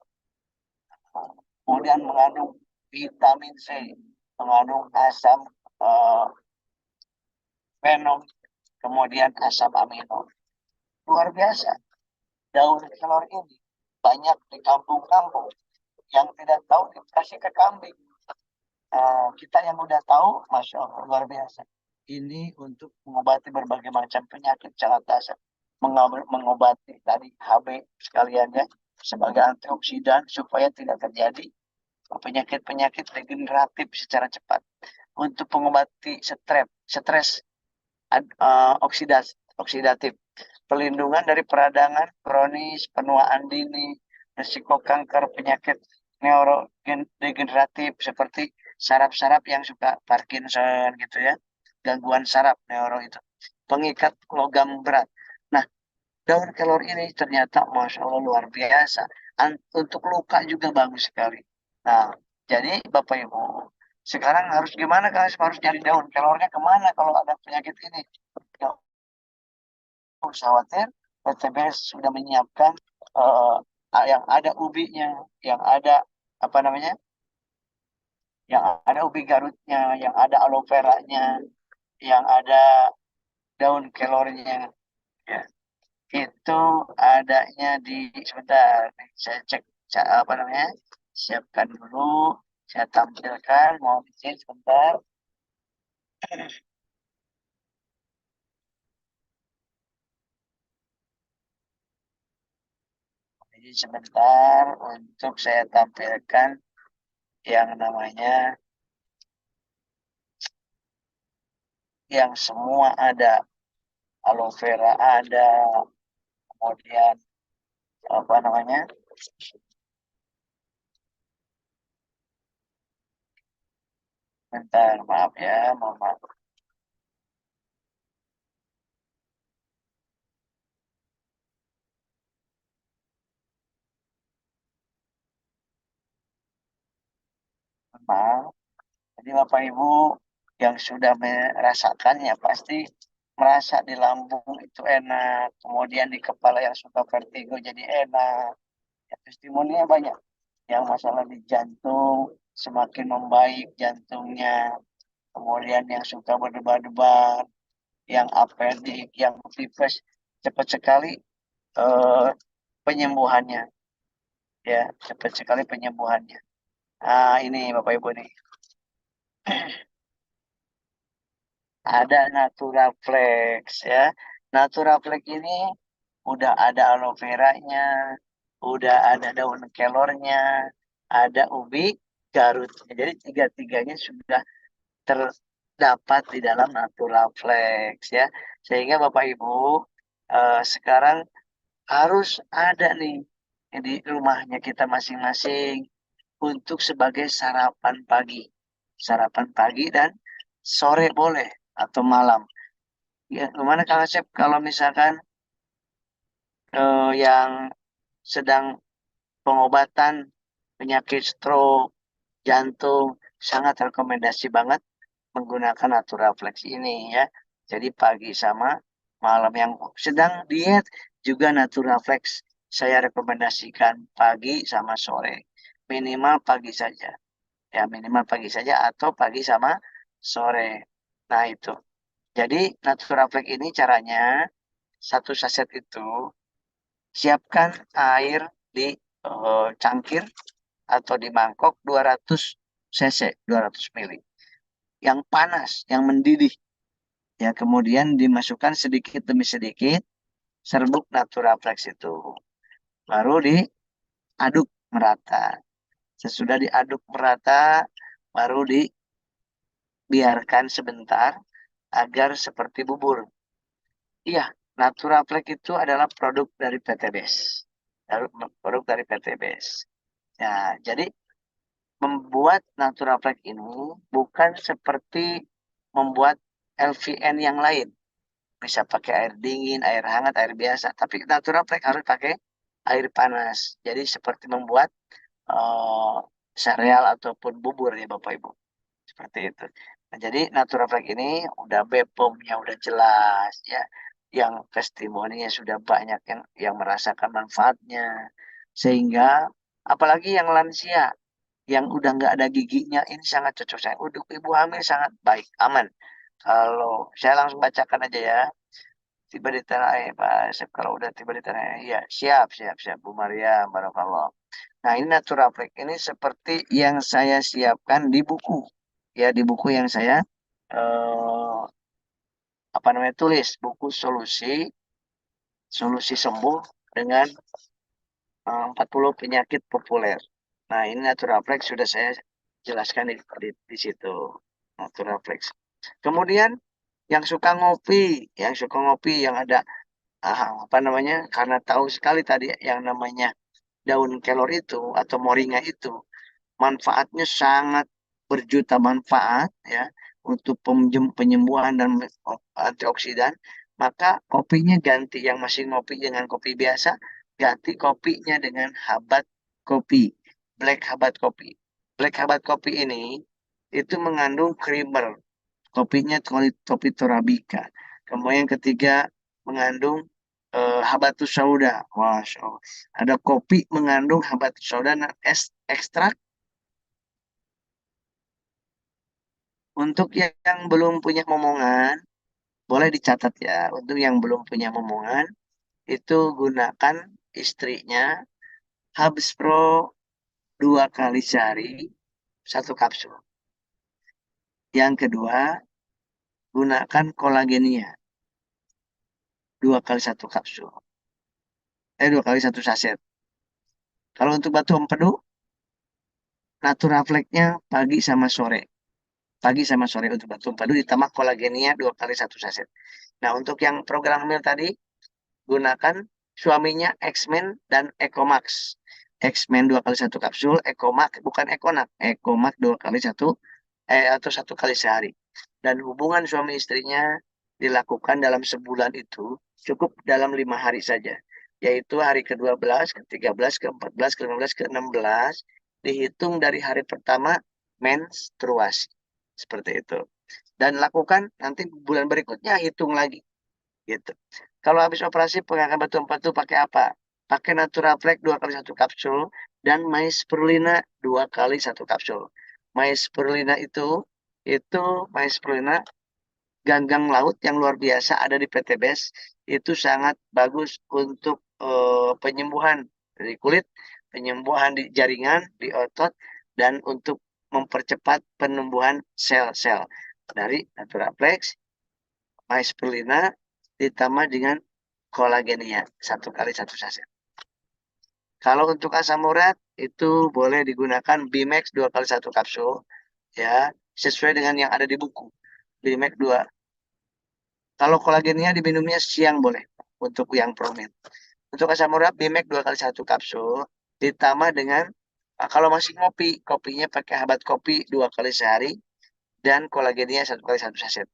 Kemudian mengandung vitamin C, mengandung asam venom, kemudian asam amino. Luar biasa. Daun kelor ini banyak di kampung-kampung. Yang tidak tahu dikasih ke kambing. Kita yang udah tahu, Masya Allah, luar biasa. Ini untuk mengobati berbagai macam penyakit sangat dahsyat. Mengobati tadi HB sekalian ya, sebagai antioksidan supaya tidak terjadi penyakit-penyakit degeneratif secara cepat. Untuk mengobati stres oksidatif, pelindungan dari peradangan kronis, penuaan dini, risiko kanker, penyakit neurodegeneratif seperti saraf-saraf yang suka Parkinson gitu ya, gangguan saraf neuro itu, pengikat logam berat. Nah, daun kelor ini ternyata Masya Allah luar biasa. Untuk luka juga bagus sekali. Nah, jadi Bapak Ibu, sekarang harus gimana guys? Harus nyari daun kelornya kemana kalau ada penyakit ini? Nggak usah khawatir, PTBS sudah menyiapkan yang ada ubinya, yang ada apa namanya? Yang ada ubi garutnya, yang ada aloe vera-nya, yang ada daun kelornya. Ya. Itu adanya di sebentar saya cek apa namanya, siapkan dulu, saya tampilkan, mau izin sebentar. Jadi sebentar untuk saya tampilkan yang namanya, yang semua ada, aloe vera ada, kemudian apa namanya, bentar maaf ya, maaf. Maaf. Jadi Bapak Ibu yang sudah merasakannya pasti merasa di lambung itu enak, kemudian di kepala yang suka vertigo jadi enak. Ya, testimoninya banyak. Yang masalah di jantung semakin membaik jantungnya, kemudian yang suka berdebar-debar, yang apedik, yang tipes, cepat sekali eh, penyembuhannya, ya cepat sekali penyembuhannya. Ini Bapak Ibu nih. Ada Naturaflex ya. Naturaflex ini udah ada aloe vera-nya, udah ada daun kelornya, ada ubi garutnya. Jadi tiga-tiganya sudah terdapat di dalam Naturaflex ya. Sehingga Bapak Ibu sekarang harus ada nih di rumahnya kita masing-masing untuk sebagai sarapan pagi. Sarapan pagi dan sore boleh atau malam. Ya, gimana Kang Asep kalau misalkan yang sedang pengobatan penyakit stroke, jantung, sangat rekomendasi banget menggunakan Naturaflex ini ya. Jadi pagi sama malam. Yang sedang diet juga Naturaflex saya rekomendasikan pagi sama sore. Minimal pagi saja. Ya, minimal pagi saja atau pagi sama sore. Nah, itu. Jadi Naturaflex ini caranya, satu saset itu siapkan air di cangkir atau di mangkok 200 cc, 200 ml. Yang panas, yang mendidih. Ya, kemudian dimasukkan sedikit demi sedikit serbuk Naturaflex itu. Baru diaduk merata. Sesudah diaduk merata, baru dibiarkan sebentar agar seperti bubur. Iya, Naturaflex itu adalah produk dari PTBS. Produk dari PTBS. Ya, jadi membuat Naturaflex ini bukan seperti membuat LVN yang lain. Bisa pakai air dingin, air hangat, air biasa. Tapi Naturaflex harus pakai air panas. Jadi seperti membuat eh, sereal ataupun bubur ya Bapak Ibu. Seperti itu. Nah, jadi Naturaflex ini udah BPOM-nya udah jelas ya. Yang testimoninya sudah banyak yang merasakan manfaatnya. Sehingga apalagi yang lansia yang udah nggak ada giginya ini sangat cocok saya. Untuk ibu hamil sangat baik, aman. Kalau saya langsung bacakan aja ya. Tiba di tanah air, Pak Asep. Kalau udah tiba di tanah air, ya siap, siap, siap. Bu Maria, Barakallah. Nah, ini Naturaflex ini seperti yang saya siapkan di buku. Ya, di buku yang saya eh, apa namanya tulis, buku solusi sembuh dengan 40 penyakit populer. Nah, ini Naturaflex sudah saya jelaskan di situ. Naturaflex. Kemudian yang suka ngopi, yang ada apa namanya, karena tahu sekali tadi yang namanya daun kelor itu atau moringa itu manfaatnya sangat berjuta manfaat ya untuk penyembuhan dan antioksidan, maka kopinya ganti yang masih ngopi dengan kopi biasa, ganti kopinya dengan habat kopi, black habat kopi. Black habat kopi ini itu mengandung creamer, kopinya kopi Torabika. Kemudian yang ketiga mengandung habatus sauda. Masya Allah. Ada kopi mengandung habatus sauda dan ekstrak. Untuk yang belum punya momongan, boleh dicatat ya. Untuk yang belum punya momongan, itu gunakan istrinya Habs Pro 2 kali sehari, 1 kapsul. Yang kedua, gunakan kolagenia 2 kali 1 kapsul. 2 kali 1 saset. Kalau untuk batu empedu, Naturaflex-nya pagi sama sore. Pagi sama sore untuk batu empedu ditambah kolagenia 2 kali 1 saset. Nah, untuk yang program hamil tadi, gunakan suaminya X-Men dan Ecomax. X-Men 2 kali 1 kapsul, Ecomax bukan Econak, Ecomax 1 kali sehari. Dan hubungan suami istrinya dilakukan dalam sebulan itu cukup dalam 5 hari saja, yaitu hari ke-12, ke-13, ke-14, ke-15, ke-16, dihitung dari hari pertama menstruasi. Seperti itu. Dan lakukan nanti bulan berikutnya hitung lagi. Gitu. Kalau habis operasi pengangkat batu empat itu pakai apa? Pakai Naturaflex 2 kali 1 kapsul dan Mais Spirulina 2 kali 1 kapsul. Mais Spirulina itu Mais Spirulina ganggang laut yang luar biasa ada di PT BES, itu sangat bagus untuk penyembuhan di kulit, penyembuhan di jaringan, di otot, dan untuk mempercepat penumbuhan sel-sel dari Naturaflex, Mais Spirulina ditambah dengan kolagenia 1 kali 1 saset. Kalau untuk asam urat itu boleh digunakan Bimax 2 kali 1 kapsul ya, sesuai dengan yang ada di buku. Bimax 2. Kalau kolagenia diminumnya siang boleh untuk yang promil. Untuk asam urat Bimax 2 kali 1 kapsul ditambah dengan kalau masih ngopi, kopinya pakai habat kopi 2 kali sehari dan kolagenia 1 kali 1 saset.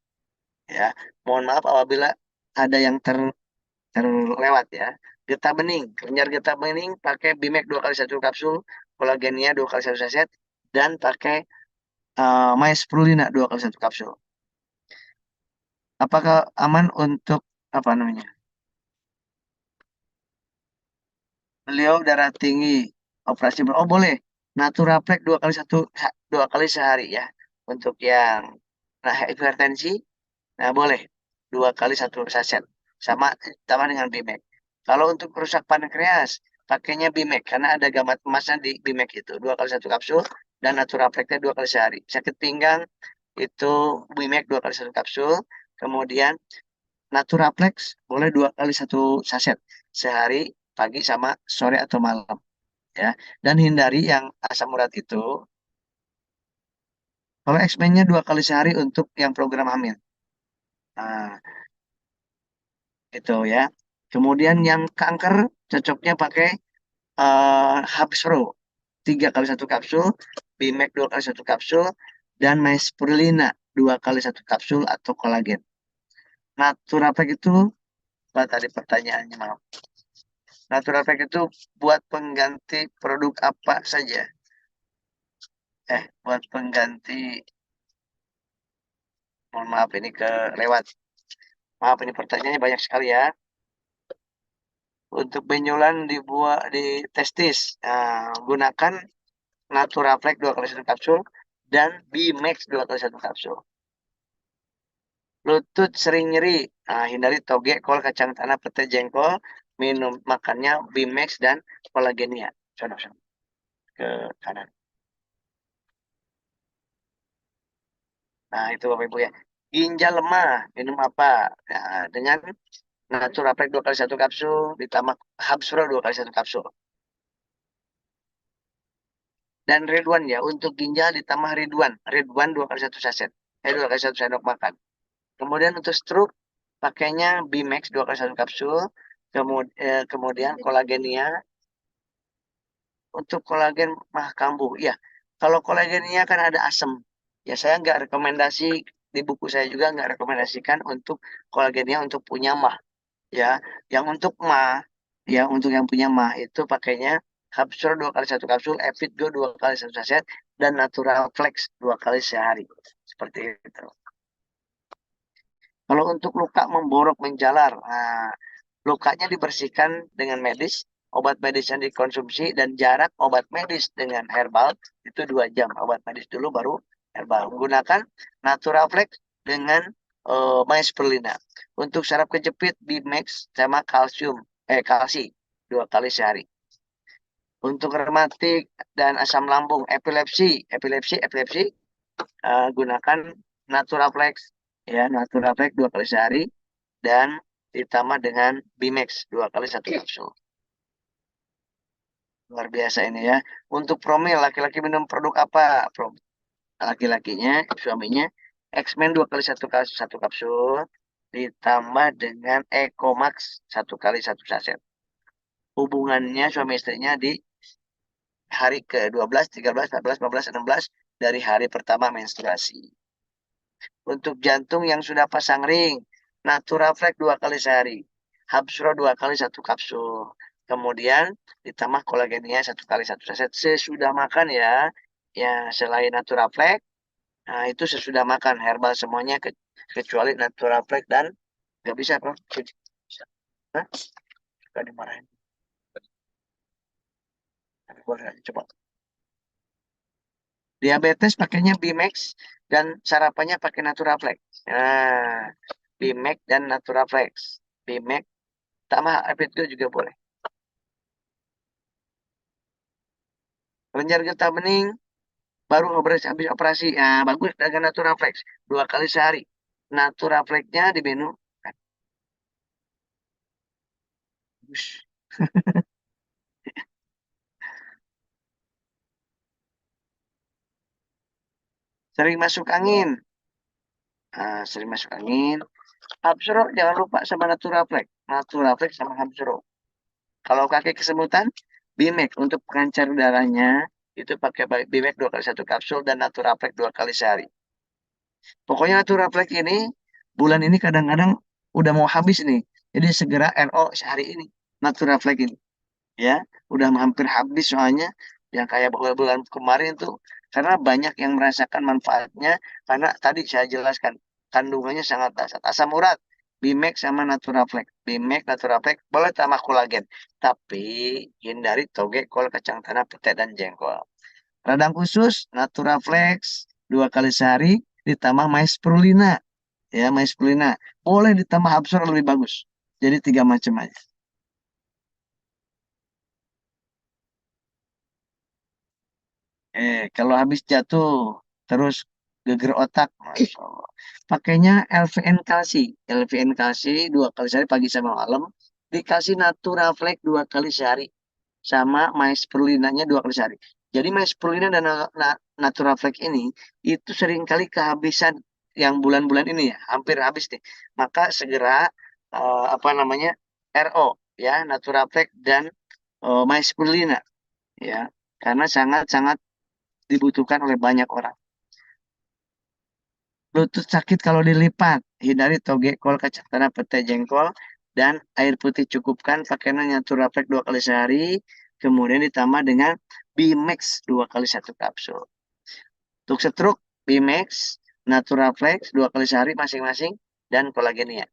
Ya, mohon maaf apabila ada yang terlewat ya. Getah bening, kelenjar getah bening pakai Bimax 2 kali 1 kapsul, kolagenia 2 kali 1 saset, dan pakai Mais Spirulina 2 kali 1 kapsul. Apakah aman untuk apa namanya? Beliau darah tinggi, operasi oh boleh. Naturaflex 2 kali sehari ya. Untuk yang hipertensi, nah boleh 2 kali 1 saset sama dengan Bimax. Kalau untuk kerusak pankreas, pakainya Bimax karena ada gamat emasnya di Bimax itu 2 kali 1 kapsul dan Naturaflexnya 2 kali sehari. Sakit pinggang itu Bimax 2 kali 1 kapsul, kemudian Naturaflex boleh 2 kali 1 saset sehari, pagi sama sore atau malam ya. Dan hindari yang asam urat itu. Kalau X-Men-nya 2 kali sehari untuk yang program hamil. Nah, itu ya. Kemudian yang kanker cocoknya pakai Habs Pro 3 kali 1 kapsul, Bimax 2 kali 1 kapsul, dan Mais Spirulina 2 kali 1 kapsul atau kolagen. Naturaflex itu apa tadi pertanyaannya maaf? Naturaflex itu buat pengganti produk apa saja? Buat pengganti, mohon maaf ini kelewat. Maaf ini pertanyaannya banyak sekali ya. Untuk benjolan di testis, gunakan Naturaflex 2 kali 1 kapsul dan Bimax 2 kali 1 kapsul. Lutut sering nyeri, hindari toge, kol, kacang tanah, pete, jengkol, minum makannya Bimax dan kolagenia. Sono ke kanan. Nah, itu Bapak Ibu ya. Ginjal lemah, minum apa? Nah, dengan Naturaflex 2 kali 1 kapsul, ditambah Habsro 2 kali 1 kapsul. Dan Ridwan ya, untuk ginjal ditambah Ridwan. Ridwan 2 kali 1 saset. 2 kali 1 sendok makan. Kemudian untuk stroke, pakainya Bimax 2 kali 1 kapsul. Kemudian kolagenia. Untuk kolagen mah kambuh. Ya, kalau kolagenia kan ada asam. Ya, saya nggak rekomendasi, di buku saya juga nggak rekomendasikan untuk kolagenia untuk punya mah. Ya, yang untuk mah, ya untuk yang punya mah itu pakainya Habsur 2 kali 1 kapsul, Evitgo 2 kali 1 saset, dan Natural Flex 2 kali sehari. Seperti itu. Kalau untuk luka memborok menjalar, nah, lukanya dibersihkan dengan medis, obat medis yang dikonsumsi, dan jarak obat medis dengan herbal itu 2 jam. Obat medis dulu baru herbal. Menggunakan Natural Flex dengan Myspirulina. Untuk saraf kejepit Bimax sama kalsi 2 kali sehari. Untuk rematik dan asam lambung, epilepsi, gunakan Naturaflex ya, Naturaflex 2 kali sehari dan ditambah dengan Bimax 2 kali 1 kapsul. Luar biasa ini ya. Untuk promil, laki-laki minum produk apa? Laki-lakinya, suaminya X-Men 2 kali 1 kapsul ditambah dengan Ecomax 1 kali 1 saset. Hubungannya suami istrinya di hari ke-12, 13, 14, 15, 16 dari hari pertama menstruasi. Untuk jantung yang sudah pasang ring, Naturaflex 2 kali sehari, Habsro 2 kali 1 kapsul. Kemudian ditambah kolagenia 1 kali 1 saset sesudah makan ya. Ya, selain Naturaflex, nah itu sesudah makan herbal semuanya kecuali Naturaflex dan nggak bisa Prof. Hah? Gak dimarahin. Boleh coba. Diabetes pakainya Bimax dan sarapannya pakai Naturaflex. Nah, Bimax dan Naturaflex. Bimax tambah Epidgo juga boleh. Kelenjar getah bening baru habis operasi. Nah, bagus dengan Naturaflex 2 kali sehari. Naturaflexnya diminum. Bagus. Sering masuk angin. Nah, sering masuk angin. Habsro jangan lupa sama Naturaflex. Naturaflex sama Habsro. Kalau kaki kesemutan, Bimax untuk pengencer darahnya itu pakai Bimax 2 kali 1 kapsul dan Naturaflex 2 kali sehari. Pokoknya Naturaflex ini bulan ini kadang-kadang udah mau habis nih. Jadi segera RO sehari ini Naturaflex ini. Ya, udah hampir habis soalnya yang kayak bulan kemarin tuh karena banyak yang merasakan manfaatnya karena tadi saya jelaskan kandungannya sangat dasar. Asam urat, Bimax sama Naturaflex. Bimax, Naturaflex boleh tambah kolagen, tapi hindari toge, kol, kacang tanah, pete dan jengkol. Radang khusus, Naturaflex 2 kali sehari ditambah Myspirulina. Ya, Myspirulina. Boleh ditambah Absor lebih bagus. Jadi 3 macam aja. Kalau habis jatuh terus geger otak, Masya Allah. Pakainya LVN kalsi. LVN kalsi 2 kali sehari pagi sama malam. Dikasih Naturaflex 2 kali sehari. Sama Myspirulinanya 2 kali sehari. Jadi Myspirulina dan Naturaflex ini itu seringkali kehabisan yang bulan-bulan ini ya, hampir habis nih. Maka segera apa namanya RO ya, Naturaflex dan Myspirulina ya, karena sangat-sangat dibutuhkan oleh banyak orang. Lutut sakit kalau dilipat, hindari toge, kol, kacang tanah, pete, jengkol, dan air putih cukupkan, pakaian Naturaflex 2 kali sehari, kemudian ditambah dengan Bimax 2 kali 1 kapsul. Untuk stroke, Bimax, Naturaflex 2 kali sehari masing-masing, dan kolagenia.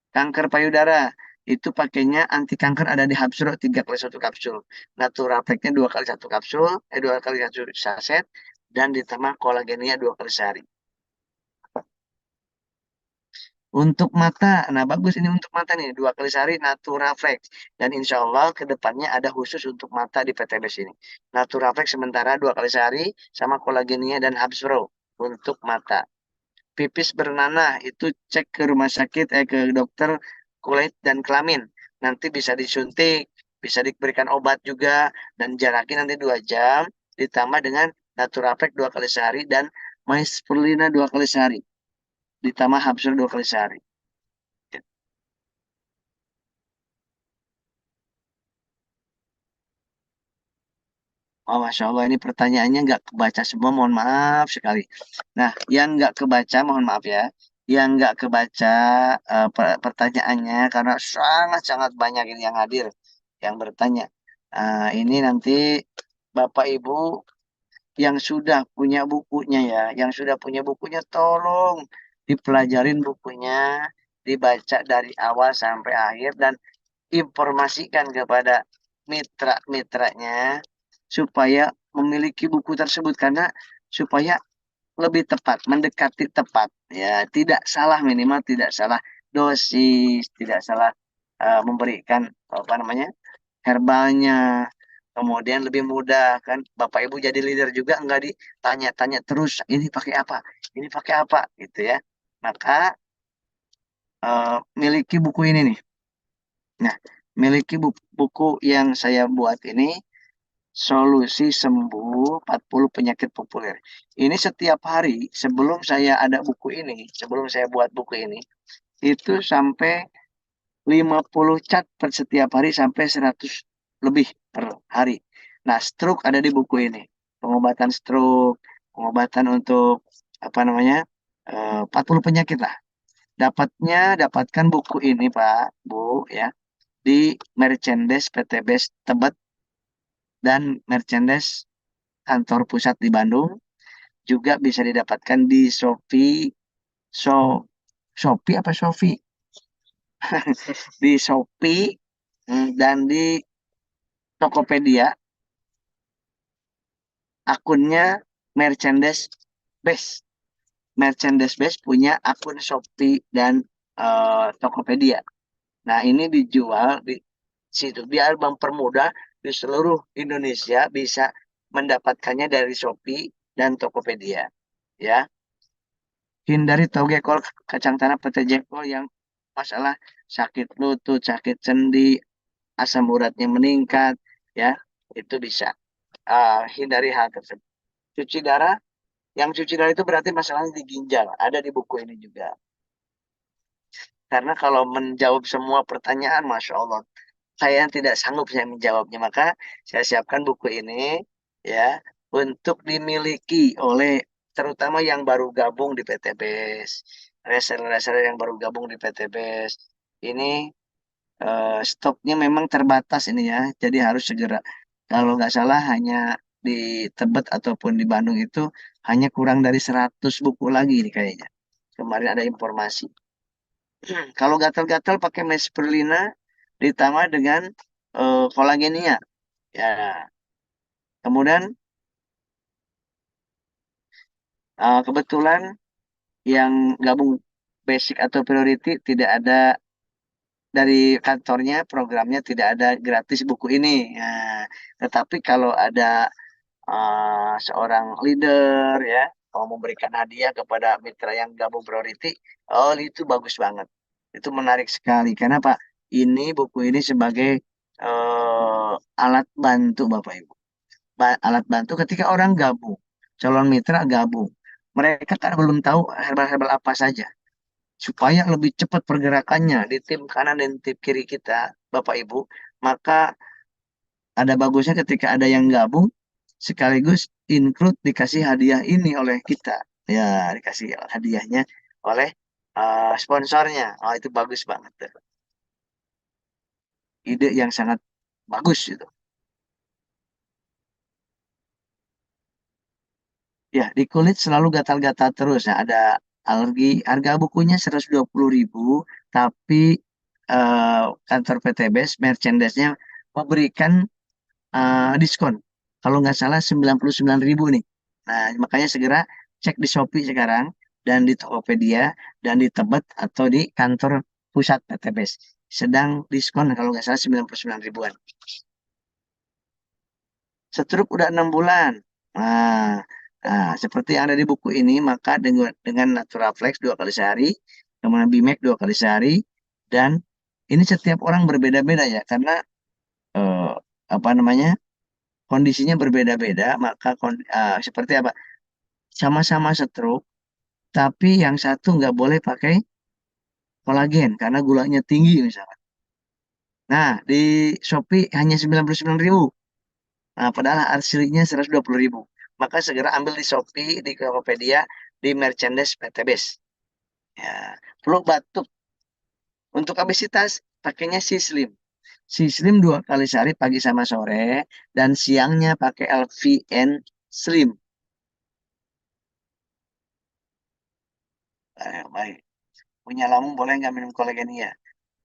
Kanker payudara, itu pakainya anti kanker ada di Habsro 3 kali 1 kapsul. Naturaflex-nya 2 kali 1 kapsul, 2 kali 1 saset, dan ditambah kolagenia 2 kali sehari. Untuk mata, nah bagus ini untuk mata nih, 2 kali sehari Naturaflex. Dan insya Allah ke depannya ada khusus untuk mata di PTBS ini. Naturaflex sementara 2 kali sehari, sama kolagenia dan Habsro untuk mata. Pipis bernanah, itu cek ke rumah sakit, ke dokter kulit dan kelamin. Nanti bisa disuntik, bisa diberikan obat juga, dan jaraknya nanti 2 jam, ditambah dengan Naturaflex 2 kali sehari, dan Spirulina 2 kali sehari. Ditambah Habsro 2 kali sehari. Oh, Masya Allah, ini pertanyaannya nggak kebaca semua, mohon maaf sekali. Nah, yang nggak kebaca, mohon maaf ya. Yang nggak kebaca pertanyaannya, karena sangat-sangat banyak ini yang hadir, yang bertanya. Ini nanti Bapak Ibu yang sudah punya bukunya ya, yang sudah punya bukunya tolong dipelajarin bukunya, dibaca dari awal sampai akhir, dan informasikan kepada mitra-mitranya supaya memiliki buku tersebut, karena supaya lebih tepat, mendekati tepat ya, tidak salah, minimal tidak salah dosis, tidak salah memberikan apa namanya herbalnya, kemudian lebih mudah kan Bapak Ibu jadi leader juga, enggak ditanya-tanya terus ini pakai apa, ini pakai apa gitu ya. Maka miliki buku ini nih. Nah, miliki buku yang saya buat ini, Solusi Sembuh 40 Penyakit Populer. Ini setiap hari sebelum saya ada buku ini, sebelum saya buat buku ini, itu sampai 50 cat per setiap hari sampai 100 lebih per hari. Nah, stroke ada di buku ini. Pengobatan stroke, pengobatan untuk apa namanya? 40 penyakit lah. Dapatkan buku ini Pak, Bu ya, di merchandise PTBS Tebet dan merchandise kantor pusat di Bandung. Juga bisa didapatkan di Shopee, Shopee apa Shopee? Di Shopee dan di Tokopedia. Akunnya merchandise base. Merchandise base punya akun Shopee dan Tokopedia. Nah, ini dijual di situ. Biar mempermudah di seluruh Indonesia bisa mendapatkannya dari Shopee dan Tokopedia. Ya, hindari toge kol, kacang tanah, pete jengkol yang masalah sakit lutut, sakit sendi, asam uratnya meningkat, ya itu bisa. Hindari hal tersebut. Cuci darah, yang cuci darah itu berarti masalahnya di ginjal, ada di buku ini juga. Karena kalau menjawab semua pertanyaan, Masya Allah, saya tidak sanggup saya menjawabnya. Maka saya siapkan buku ini ya untuk dimiliki oleh terutama yang baru gabung di PTBS, reseller-reseller yang baru gabung di PTBS. Ini stoknya memang terbatas ini ya, jadi harus segera. Kalau nggak salah hanya di Tebet ataupun di Bandung itu hanya kurang dari 100 buku lagi nih kayaknya. Kemarin ada informasi. Kalau gatal-gatal pakai Spirulina ditambah dengan kolagenia. Ya, kemudian kebetulan yang gabung basic atau priority tidak ada dari kantornya, programnya tidak ada gratis buku ini. Nah, tetapi kalau ada seorang leader ya mau memberikan hadiah kepada mitra yang gabung priority, oh itu bagus banget. Itu menarik sekali. Karena Pak, ini buku ini sebagai alat bantu Bapak Ibu. Alat bantu ketika orang gabung, calon mitra gabung. Mereka kan belum tahu herbal-herbal apa saja. Supaya lebih cepat pergerakannya di tim kanan dan tim kiri kita, Bapak Ibu, maka ada bagusnya ketika ada yang gabung, sekaligus include dikasih hadiah ini oleh kita. Ya, dikasih hadiahnya oleh sponsornya. Oh, itu bagus banget tuh. Ide yang sangat bagus itu. Ya, di kulit selalu gatal-gatal terus. Nah, ada alergi. Harga bukunya 120.000, tapi kantor PTBS merchandise-nya memberikan diskon. Kalau nggak salah 99.000 nih. Nah, makanya segera cek di Shopee sekarang dan di Tokopedia dan di Tebet atau di kantor pusat PTBS. Sedang diskon kalau nggak salah 99 ribuan. Stroke udah 6 bulan. Nah, seperti yang ada di buku ini, maka dengan Naturaflex 2 kali sehari, kemudian Bimek 2 kali sehari, dan ini setiap orang berbeda-beda ya, karena eh, apa namanya kondisinya berbeda-beda, maka seperti apa? Sama-sama stroke, tapi yang satu nggak boleh pakai kolagen karena gulanya tinggi misalnya. Nah, di Shopee hanya 99.000. Nah, padahal aslinya 120.000. Maka segera ambil di Shopee, di Tokopedia, di merchandise PTBS. Ya, flu batuk. Untuk obesitas, pakainya Sislim. Sislim 2 kali sehari pagi sama sore, dan siangnya pakai LVN Slim. Baik. Punya lambung boleh nggak minum kolagen ya?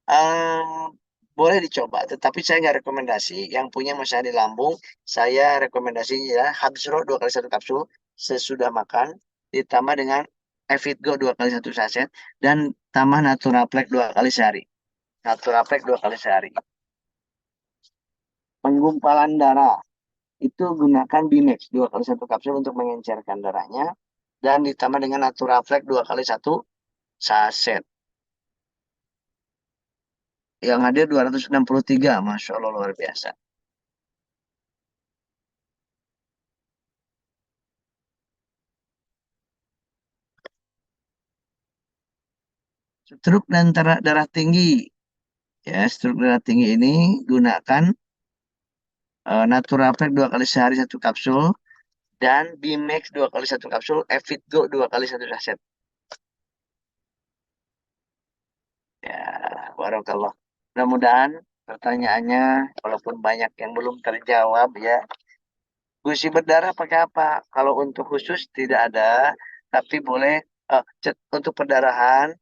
Ehm, boleh dicoba, tetapi saya nggak rekomendasi. Yang punya masalah di lambung, saya rekomendasinya ya Habsro 2 kali 1 kapsul sesudah makan, ditambah dengan Evitgo 2 kali 1 saset, dan tambah Naturaflex 2 kali sehari. Naturaflex 2 kali sehari. Penggumpalan darah, itu gunakan Binex 2 kali 1 kapsul untuk mengencerkan darahnya, dan ditambah dengan Naturaflex 2 kali 1 saset. Yang hadir 263, Masya Allah luar biasa. Stroke dan darah tinggi. Ya, stroke darah tinggi ini gunakan Naturaflex 2 kali sehari 1 kapsul, dan Bimex 2 kali 1 kapsul, Evitgo 2 kali 1 saset. Ya, barakallah. Mudah-mudahan pertanyaannya, walaupun banyak yang belum terjawab ya. Gusi berdarah pakai apa? Kalau untuk khusus tidak ada, tapi boleh untuk perdarahan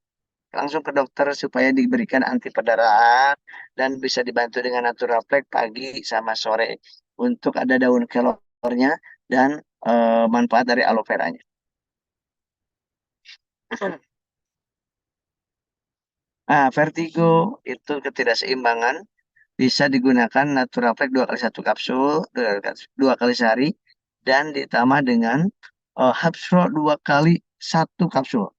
langsung ke dokter supaya diberikan anti perdarahan, dan bisa dibantu dengan Naturaflex pagi sama sore untuk ada daun kelornya dan manfaat dari aloe veranya. Nah, vertigo itu ketidakseimbangan, bisa digunakan Naturaflex 2 kali 1 kapsul, 2 kali sehari, dan ditambah dengan Habsro 2 kali 1 kapsul.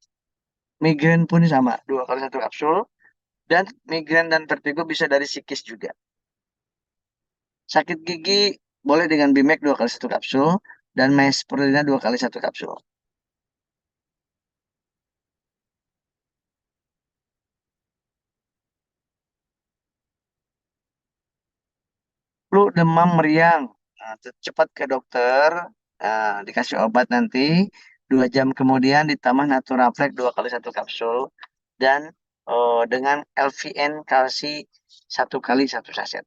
Migrain pun sama, 2 kali 1 kapsul, dan migrain dan vertigo bisa dari psikis juga. Sakit gigi boleh dengan Bimek 2 kali 1 kapsul, dan Maesporina 2 kali 1 kapsul. Flu, demam, meriang. Nah, cepat ke dokter, dikasih obat nanti. 2 jam kemudian ditambah Naturaflex 2 kali 1 kapsul, dan dengan LVN kalsi 1 kali 1 saset.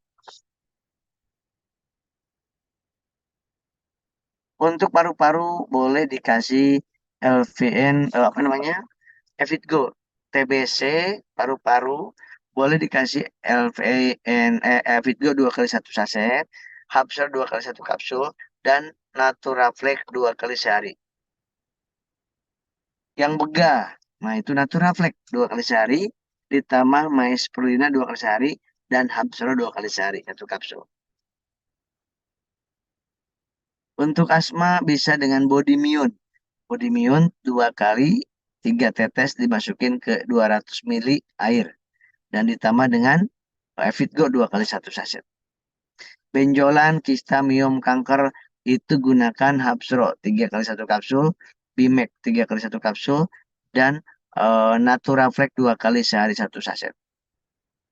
Untuk paru-paru boleh dikasih LVN apa namanya? Evitgo. TBC paru-paru boleh dikasih LVN Evitgo 2 kali 1 saset, Habsor 2 kali 1 kapsul, dan Naturaflex 2 kali sehari. Yang begah, nah itu Naturaflex 2 kali sehari, ditambah Maesporina 2 kali sehari, dan Habsor 2 kali sehari 1 kapsul. Untuk asma bisa dengan Bodymion. Bodymion 2 kali 3 tetes dimasukin ke 200 mili air, dan ditambah dengan Evitgo 2 kali 1 saset. Benjolan, kista, miom, kanker, itu gunakan Habsro 3 kali 1 kapsul, Bimek 3 kali 1 kapsul, dan Naturaflex 2 kali sehari 1 saset.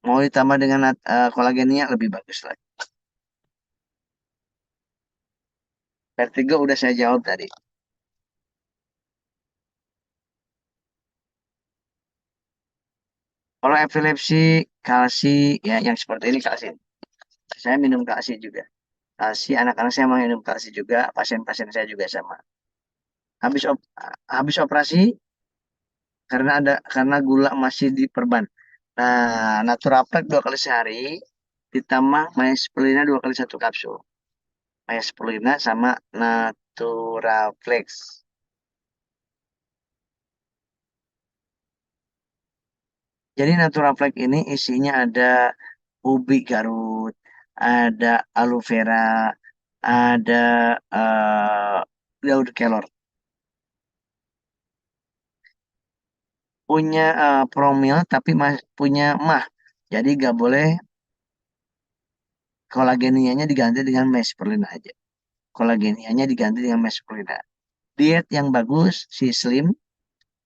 Mau ditambah dengan kolagennya lebih bagus lagi. Vertigo udah saya jawab tadi. Kalau epilepsi, kalsi, ya yang seperti ini kalsi. Saya minum kalsi juga. Kalsi, anak-anak saya minum kalsi juga, pasien-pasien saya juga sama. Habis habis operasi karena gula masih diperban. Nah, Naturaplex 2 kali sehari ditambah Maesplina 2 kali 1 kapsul. Maesplina sama Naturaflex. Jadi Naturaflex ini isinya ada ubi Garut, ada aloe vera, ada daun kelor. Punya promil tapi punya mah. Jadi gak boleh kolagenianya diganti dengan mesperlina aja. Kolagenianya diganti dengan mesperlina. Diet yang bagus, si slim.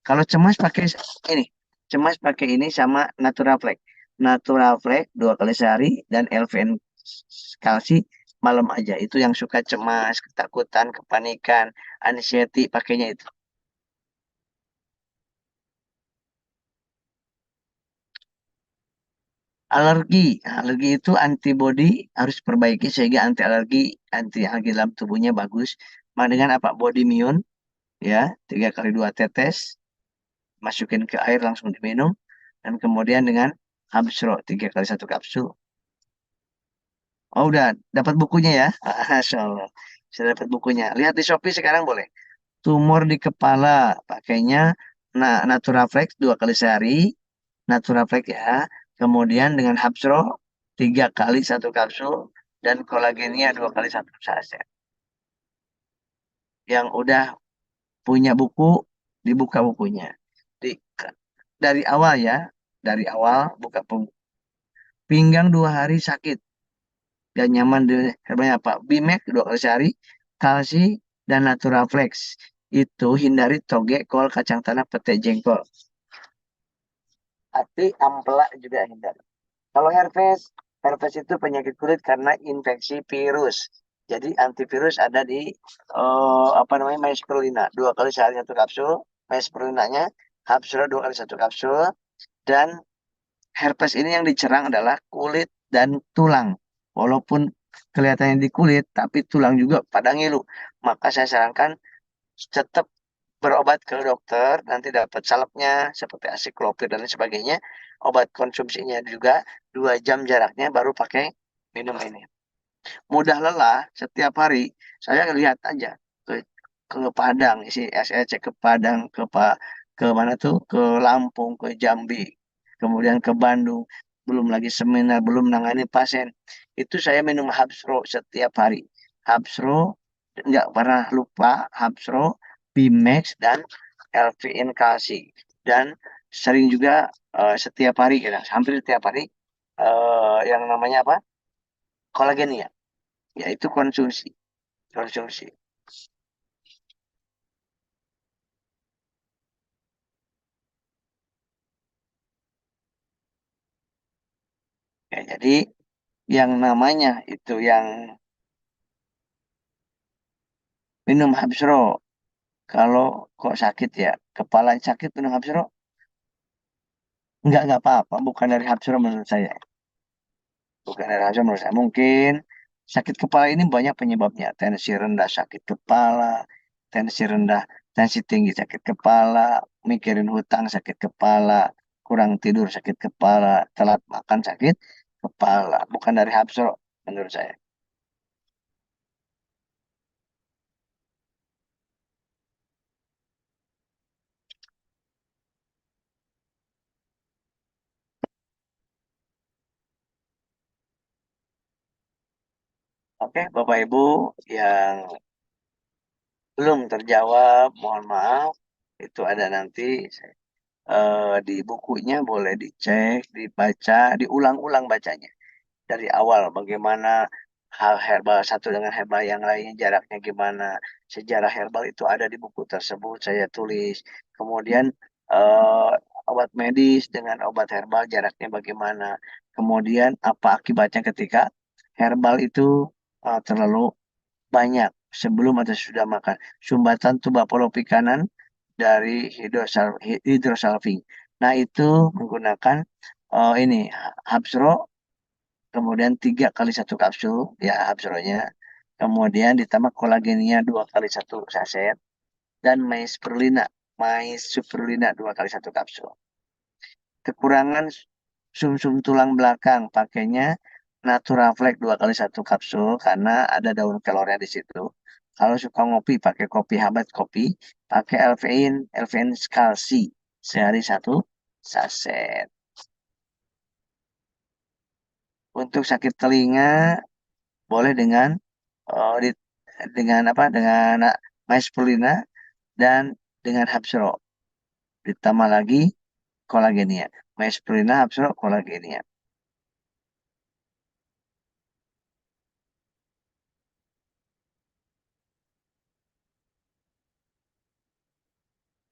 Kalau cemas pakai ini. Cemas pakai ini sama Naturaflex. Naturaflex 2 kali sehari dan LVN kalsi malam aja. Itu yang suka cemas, ketakutan, kepanikan, anxiety pakainya itu. Alergi itu antibody harus perbaiki sehingga anti alergi dalam tubuhnya bagus. Dengan apa? Body immune, ya, 3 kali 2 tetes, masukin ke air langsung diminum, dan kemudian dengan Habsro 3 kali 1 kapsul. Oh udah dapat bukunya ya, Masya Allah. Saya dapat bukunya. Lihat di Shopee sekarang boleh. Tumor di kepala, pakainya Naturaflex 2 kali sehari, Naturaflex ya. Kemudian dengan Habsro 3 kali 1 kapsul dan kolagenia 2 kali 1 saset. Yang udah punya buku, dibuka bukunya. Di, dari awal ya, dari awal buka pinggang 2 hari sakit dan nyaman di herbanya apa? Bimek 2 kali sehari, kalsi dan Naturaflex. Itu hindari toge, kol, kacang tanah, pete, jengkol. Tapi ampela juga hindari. Kalau herpes itu penyakit kulit karena infeksi virus. Jadi antivirus ada di apa namanya Maesperlina 2 kali sehari 1 kapsul, Maesperlinanya Habsro 2 kali 1 kapsul, dan herpes ini yang dicerang adalah kulit dan tulang. Walaupun kelihatannya di kulit, tapi tulang juga pada ngilu. Maka saya sarankan tetap berobat ke dokter, nanti dapat salepnya seperti asiklovir dan lain sebagainya. Obat konsumsinya juga 2 jam jaraknya baru pakai minum ini. Mudah lelah setiap hari, saya lihat aja ke Padang, isi SEC ke Padang, ke mana tuh, ke Lampung, ke Jambi, kemudian ke Bandung, belum lagi seminar, belum nangani pasien. Itu saya minum Habsro setiap hari. Habsro nggak pernah lupa, Habsro, Bimex, dan LVN Kalsi. Dan sering juga setiap hari, hampir setiap hari, yang namanya apa? Kolagenia, yaitu konsumsi. Konsumsi. Ya, jadi yang namanya itu yang minum Habsro, kalau kok sakit ya, kepala sakit minum Habsro, nggak apa-apa, bukan dari Habsro menurut saya. Bukan dari Habsro menurut saya. Mungkin sakit kepala ini banyak penyebabnya. Tensi rendah sakit kepala, tensi rendah, tensi tinggi sakit kepala, mikirin hutang sakit kepala, kurang tidur sakit kepala, telat makan sakit kepala. Bukan dari Habsro menurut saya. Oke, Bapak Ibu yang belum terjawab, mohon maaf. Itu ada nanti di bukunya, boleh dicek, dibaca, diulang-ulang bacanya. Dari awal bagaimana hal herbal satu dengan herbal yang lainnya, jaraknya gimana. Sejarah herbal itu ada di buku tersebut, saya tulis. Kemudian eh, obat medis dengan obat herbal jaraknya bagaimana. Kemudian apa akibatnya ketika herbal itu terlalu banyak sebelum atau sudah makan. Sumbatan tuberkulosis kanan dari hidrosalving. Nah, itu menggunakan ini Hapsro, kemudian 3 kali 1 kapsul ya Hapsronya, kemudian ditambah kolagenia 2 kali 1 saset, dan mais spirulina 2 kali 1 kapsul. Kekurangan sumsum tulang belakang, pakainya Naturaflex 2 kali 1 kapsul karena ada daun kelornya di situ. Kalau suka ngopi, pakai kopi Habat Kopi, pakai Elvein Skalsi sehari 1 saset. Untuk sakit telinga boleh dengan eh, di- dengan apa? Dengan Maesprolina dan dengan Hapsro. Ditambah lagi kolagenia. Maesprolina, Hapsro, kolagenia.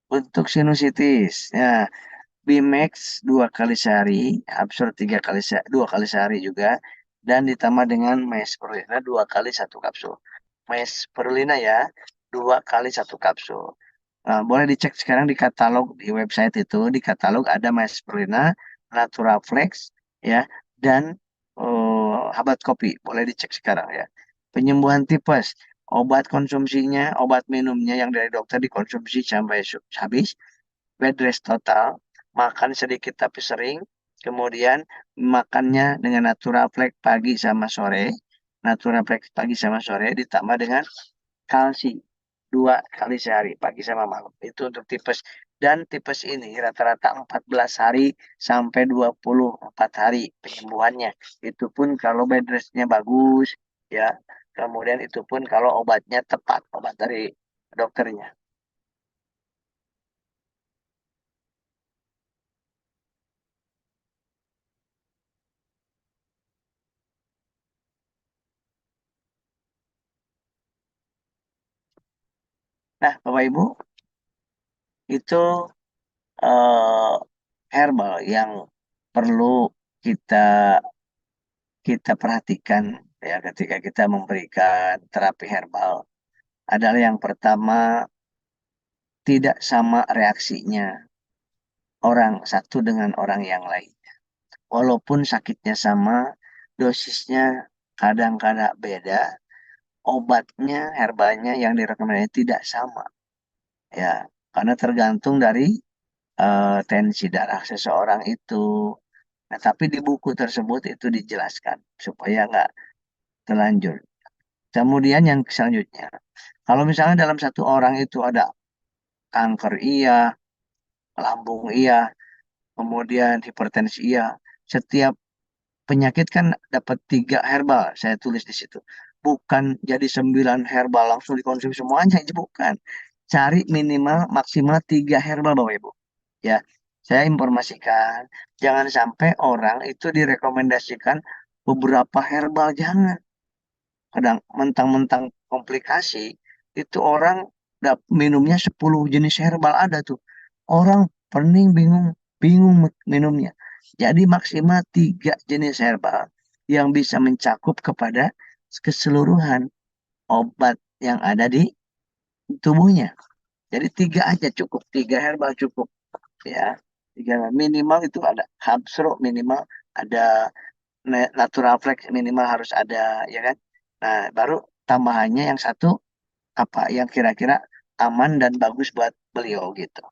Untuk sinusitis, ya Bimax 2 kali sehari, Absor 2 kali sehari juga, dan ditambah dengan Maesperlina 2 kali 1 kapsul. Maesperlina ya, 2 kali 1 kapsul. Nah, boleh dicek sekarang di katalog di website itu, di katalog ada Maesperlina, Naturaflex, ya, dan Habat Kopi. Boleh dicek sekarang ya. Penyembuhan tipes, obat konsumsinya, obat minumnya yang dari dokter dikonsumsi sampai habis, bed rest total, makan sedikit tapi sering, kemudian makannya dengan Naturaflex pagi sama sore, Naturaflex pagi sama sore ditambah dengan kalsi 2 kali sehari, pagi sama malam. Itu untuk tipes. Dan tipes ini rata-rata 14 hari sampai 24 hari penyembuhannya. Itu pun kalau bed restnya bagus, ya. Kemudian itu pun kalau obatnya tepat, obat dari dokternya. Nah, Bapak Ibu, itu herbal yang perlu kita kita perhatikan ya ketika kita memberikan terapi herbal adalah yang pertama, tidak sama reaksinya orang satu dengan orang yang lain. Walaupun sakitnya sama, dosisnya kadang-kadang beda, obatnya, herbalnya yang direkomendasi tidak sama. Ya, karena tergantung dari tensi darah seseorang itu. Nah, tapi di buku tersebut itu dijelaskan supaya nggak terlanjur. Kemudian yang selanjutnya, kalau misalnya dalam satu orang itu ada kanker iya, lambung iya, kemudian hipertensi iya, setiap penyakit kan dapat 3 herbal, saya tulis di situ. Bukan jadi 9 herbal langsung dikonsumsi semuanya, itu bukan. Cari minimal maksimal 3 herbal Bapak Ibu. Ya, saya informasikan, jangan sampai orang itu direkomendasikan beberapa herbal, jangan. Kadang mentang-mentang komplikasi, itu orang minumnya 10 jenis herbal ada tuh. Orang pening bingung, bingung minumnya. Jadi maksimal 3 jenis herbal yang bisa mencakup kepada keseluruhan obat yang ada di tubuhnya. Jadi 3 aja cukup, 3 herbal cukup ya. Minimal itu ada Habsro, minimal ada Naturaflex, minimal harus ada ya kan. Nah, baru tambahannya yang satu apa yang kira-kira aman dan bagus buat beliau gitu.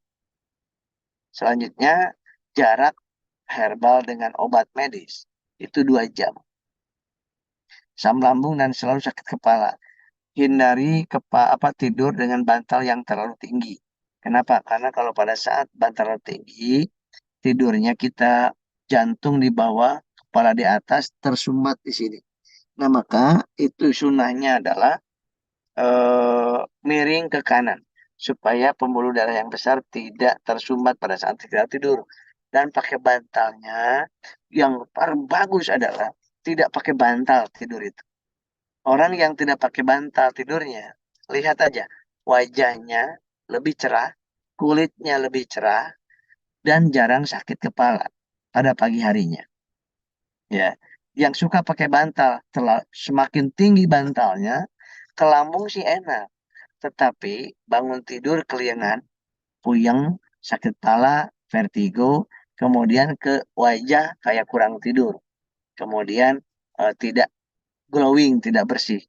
Selanjutnya, jarak herbal dengan obat medis itu 2 jam. Asam lambung dan selalu sakit kepala. Hindari tidur dengan bantal yang terlalu tinggi. Kenapa? Karena kalau pada saat bantal terlalu tinggi, tidurnya kita jantung di bawah, kepala di atas, tersumbat di sini. Nah, maka itu sunahnya adalah miring ke kanan supaya pembuluh darah yang besar tidak tersumbat pada saat kita tidur. Dan pakai bantalnya yang paling bagus adalah tidak pakai bantal tidur itu. Orang yang tidak pakai bantal tidurnya, lihat aja wajahnya lebih cerah, kulitnya lebih cerah, dan jarang sakit kepala pada pagi harinya. Ya, yang suka pakai bantal, semakin tinggi bantalnya, ke lambung sih enak. Tetapi bangun tidur keliengan, puyeng, sakit kepala, vertigo, kemudian ke wajah kayak kurang tidur, kemudian tidak glowing, tidak bersih,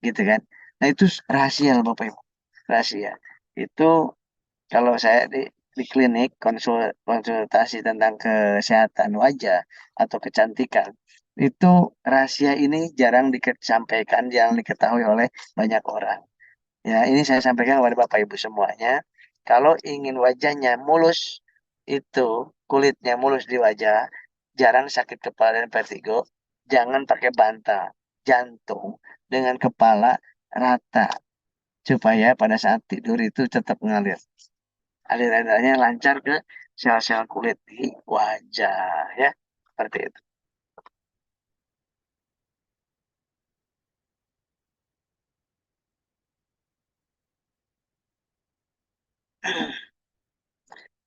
gitu kan. Nah itu rahasia loh Bapak Ibu, rahasia. Itu kalau saya di klinik konsultasi tentang kesehatan wajah atau kecantikan, itu rahasia ini jarang disampaikan, jarang diketahui oleh banyak orang. Ya, ini saya sampaikan kepada Bapak Ibu semuanya. Kalau ingin wajahnya mulus, itu kulitnya mulus di wajah, jarang sakit kepala dan vertigo, jangan pakai bantal, jantung dengan kepala rata supaya pada saat tidur itu tetap ngalir. Aliran-alirannya lancar ke sel-sel kulit di wajah ya. Seperti itu.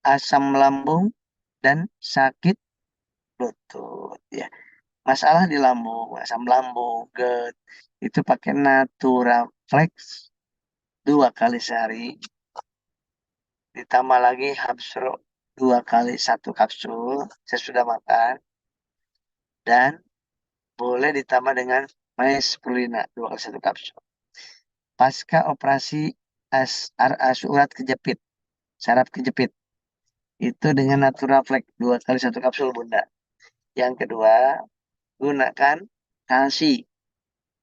Asam lambung dan sakit lutut ya. Masalah di lambung, asam lambung, GERD, itu pakai Naturaflex 2 kali sehari, ditambah lagi Habsro 2 kali 1 kapsul sesudah makan, dan boleh ditambah dengan Maespirulina 2 kali 1 kapsul. Pasca operasi urat kejepit, saraf kejepit, itu dengan Naturaflex 2 kali 1 kapsul Bunda. Yang kedua, gunakan kalsi.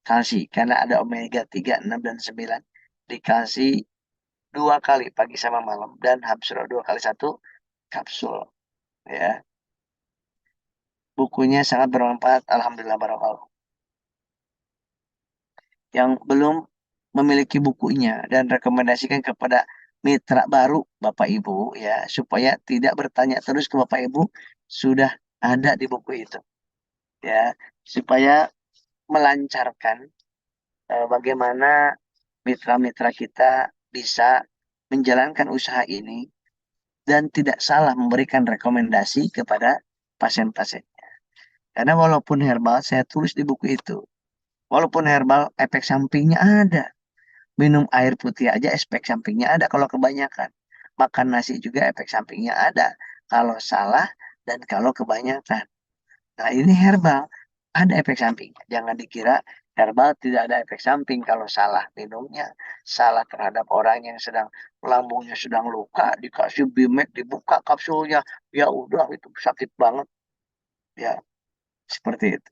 Kalsi, karena ada omega 3, 6, dan 9. Dikasih 2 kali pagi sama malam, dan Habsro 2 kali 1 kapsul. Ya, bukunya sangat bermanfaat. Alhamdulillah barokallah. Yang belum memiliki bukunya dan rekomendasikan kepada mitra baru Bapak Ibu ya, supaya tidak bertanya terus ke Bapak Ibu, sudah ada di buku itu ya, supaya melancarkan bagaimana mitra-mitra kita bisa menjalankan usaha ini dan tidak salah memberikan rekomendasi kepada pasien-pasien. Karena walaupun herbal, saya tulis di buku itu, walaupun herbal, efek sampingnya ada. Minum air putih aja efek sampingnya ada kalau kebanyakan. Makan nasi juga efek sampingnya ada kalau salah dan kalau kebanyakan. Nah ini herbal, ada efek samping. Jangan dikira herbal tidak ada efek samping kalau salah minumnya. Salah terhadap orang yang sedang lambungnya sedang luka, dikasih Bimek, dibuka kapsulnya, ya udah itu sakit banget. Ya, seperti itu.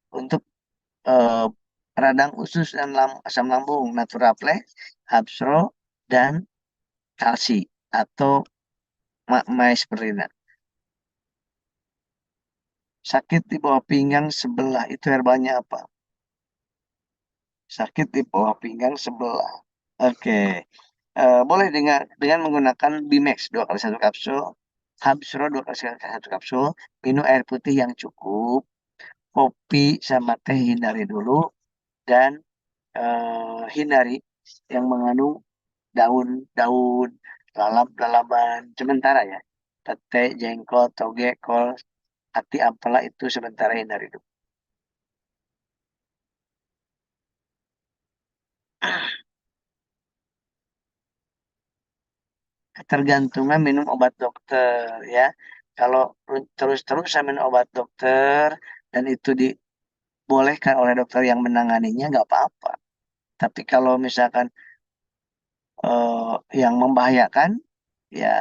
Untuk eh, radang usus dan asam lambung, Naturaflex, Habsro, dan kalsi atau Maesperina. Sakit di bawah pinggang sebelah, itu herbalnya apa? Sakit di bawah pinggang sebelah. Oke. Boleh dengan menggunakan Bimex 2 kali 1 kapsul, Habsro 2 kali 1 kapsul, minum air putih yang cukup, kopi sama teh hindari dulu, dan hindari yang mengandung daun-daun, lalap-lalapan sementara ya. Tete, jengkol, toge, kol, hati apalah itu sementara hindari dulu. Ketergantungan minum obat dokter ya. Kalau terus-terusan minum obat dokter dan itu dibolehkan oleh dokter yang menanganinya nggak apa-apa. Tapi kalau misalkan yang membahayakan ya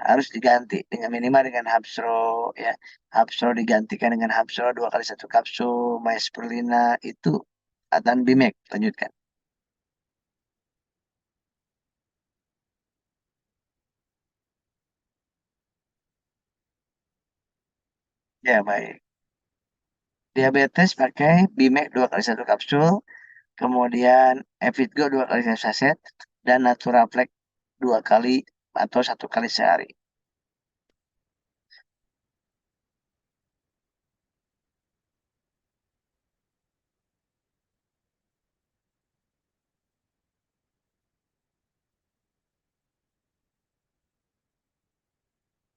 harus diganti dengan minimal dengan Habsro ya. Habsro digantikan dengan Habsro 2 kali 1 kapsul, Maespirulina itu, dan Bimek lanjutkan. Ya baik. Diabetes pakai Bimek 2 kali 1 kapsul, kemudian Evitgo 2 kali 1 saset, dan Naturaflex 2 kali atau 1 kali sehari.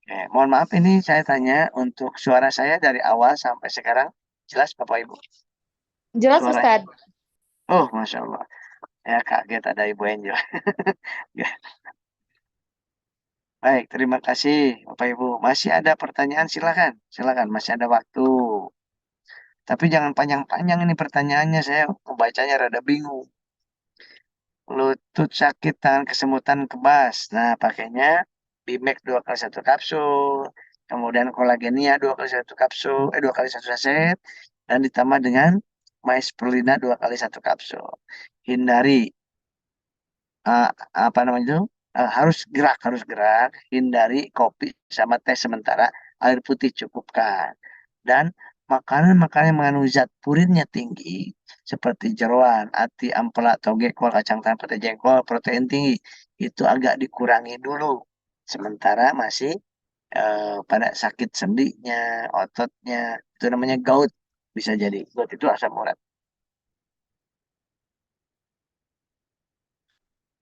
Oke, mohon maaf ini saya tanya untuk suara saya dari awal sampai sekarang jelas Bapak Ibu?
Jelas
Suaranya.
Ustadz.
Oh, Masya Allah. Ya kaget ada Ibu Angel. Baik, terima kasih Bapak Ibu. Masih ada pertanyaan, silakan. Silakan, masih ada waktu. Tapi jangan panjang-panjang ini pertanyaannya, saya membacanya rada bingung. Lutut sakit, tangan kesemutan, kebas. Nah, pakainya Bimek 2 kali 1 kapsul. Kemudian kolagenia 2 kali 1 kapsul, 2 kali 1 saset. Dan ditambah dengan Maesperlina 2 kali 1 kapsul. Hindari, eh, apa namanya itu? Harus gerak. Hindari kopi sama teh sementara. Air putih cukupkan. Dan makanan-makanan yang mengandung zat purinnya tinggi seperti jeroan, ati, ampela, toge, kol, kacang tanah, petai jengkol, protein tinggi itu agak dikurangi dulu. Sementara masih pada sakit sendinya, ototnya, itu namanya gout bisa jadi. Gout itu asam urat.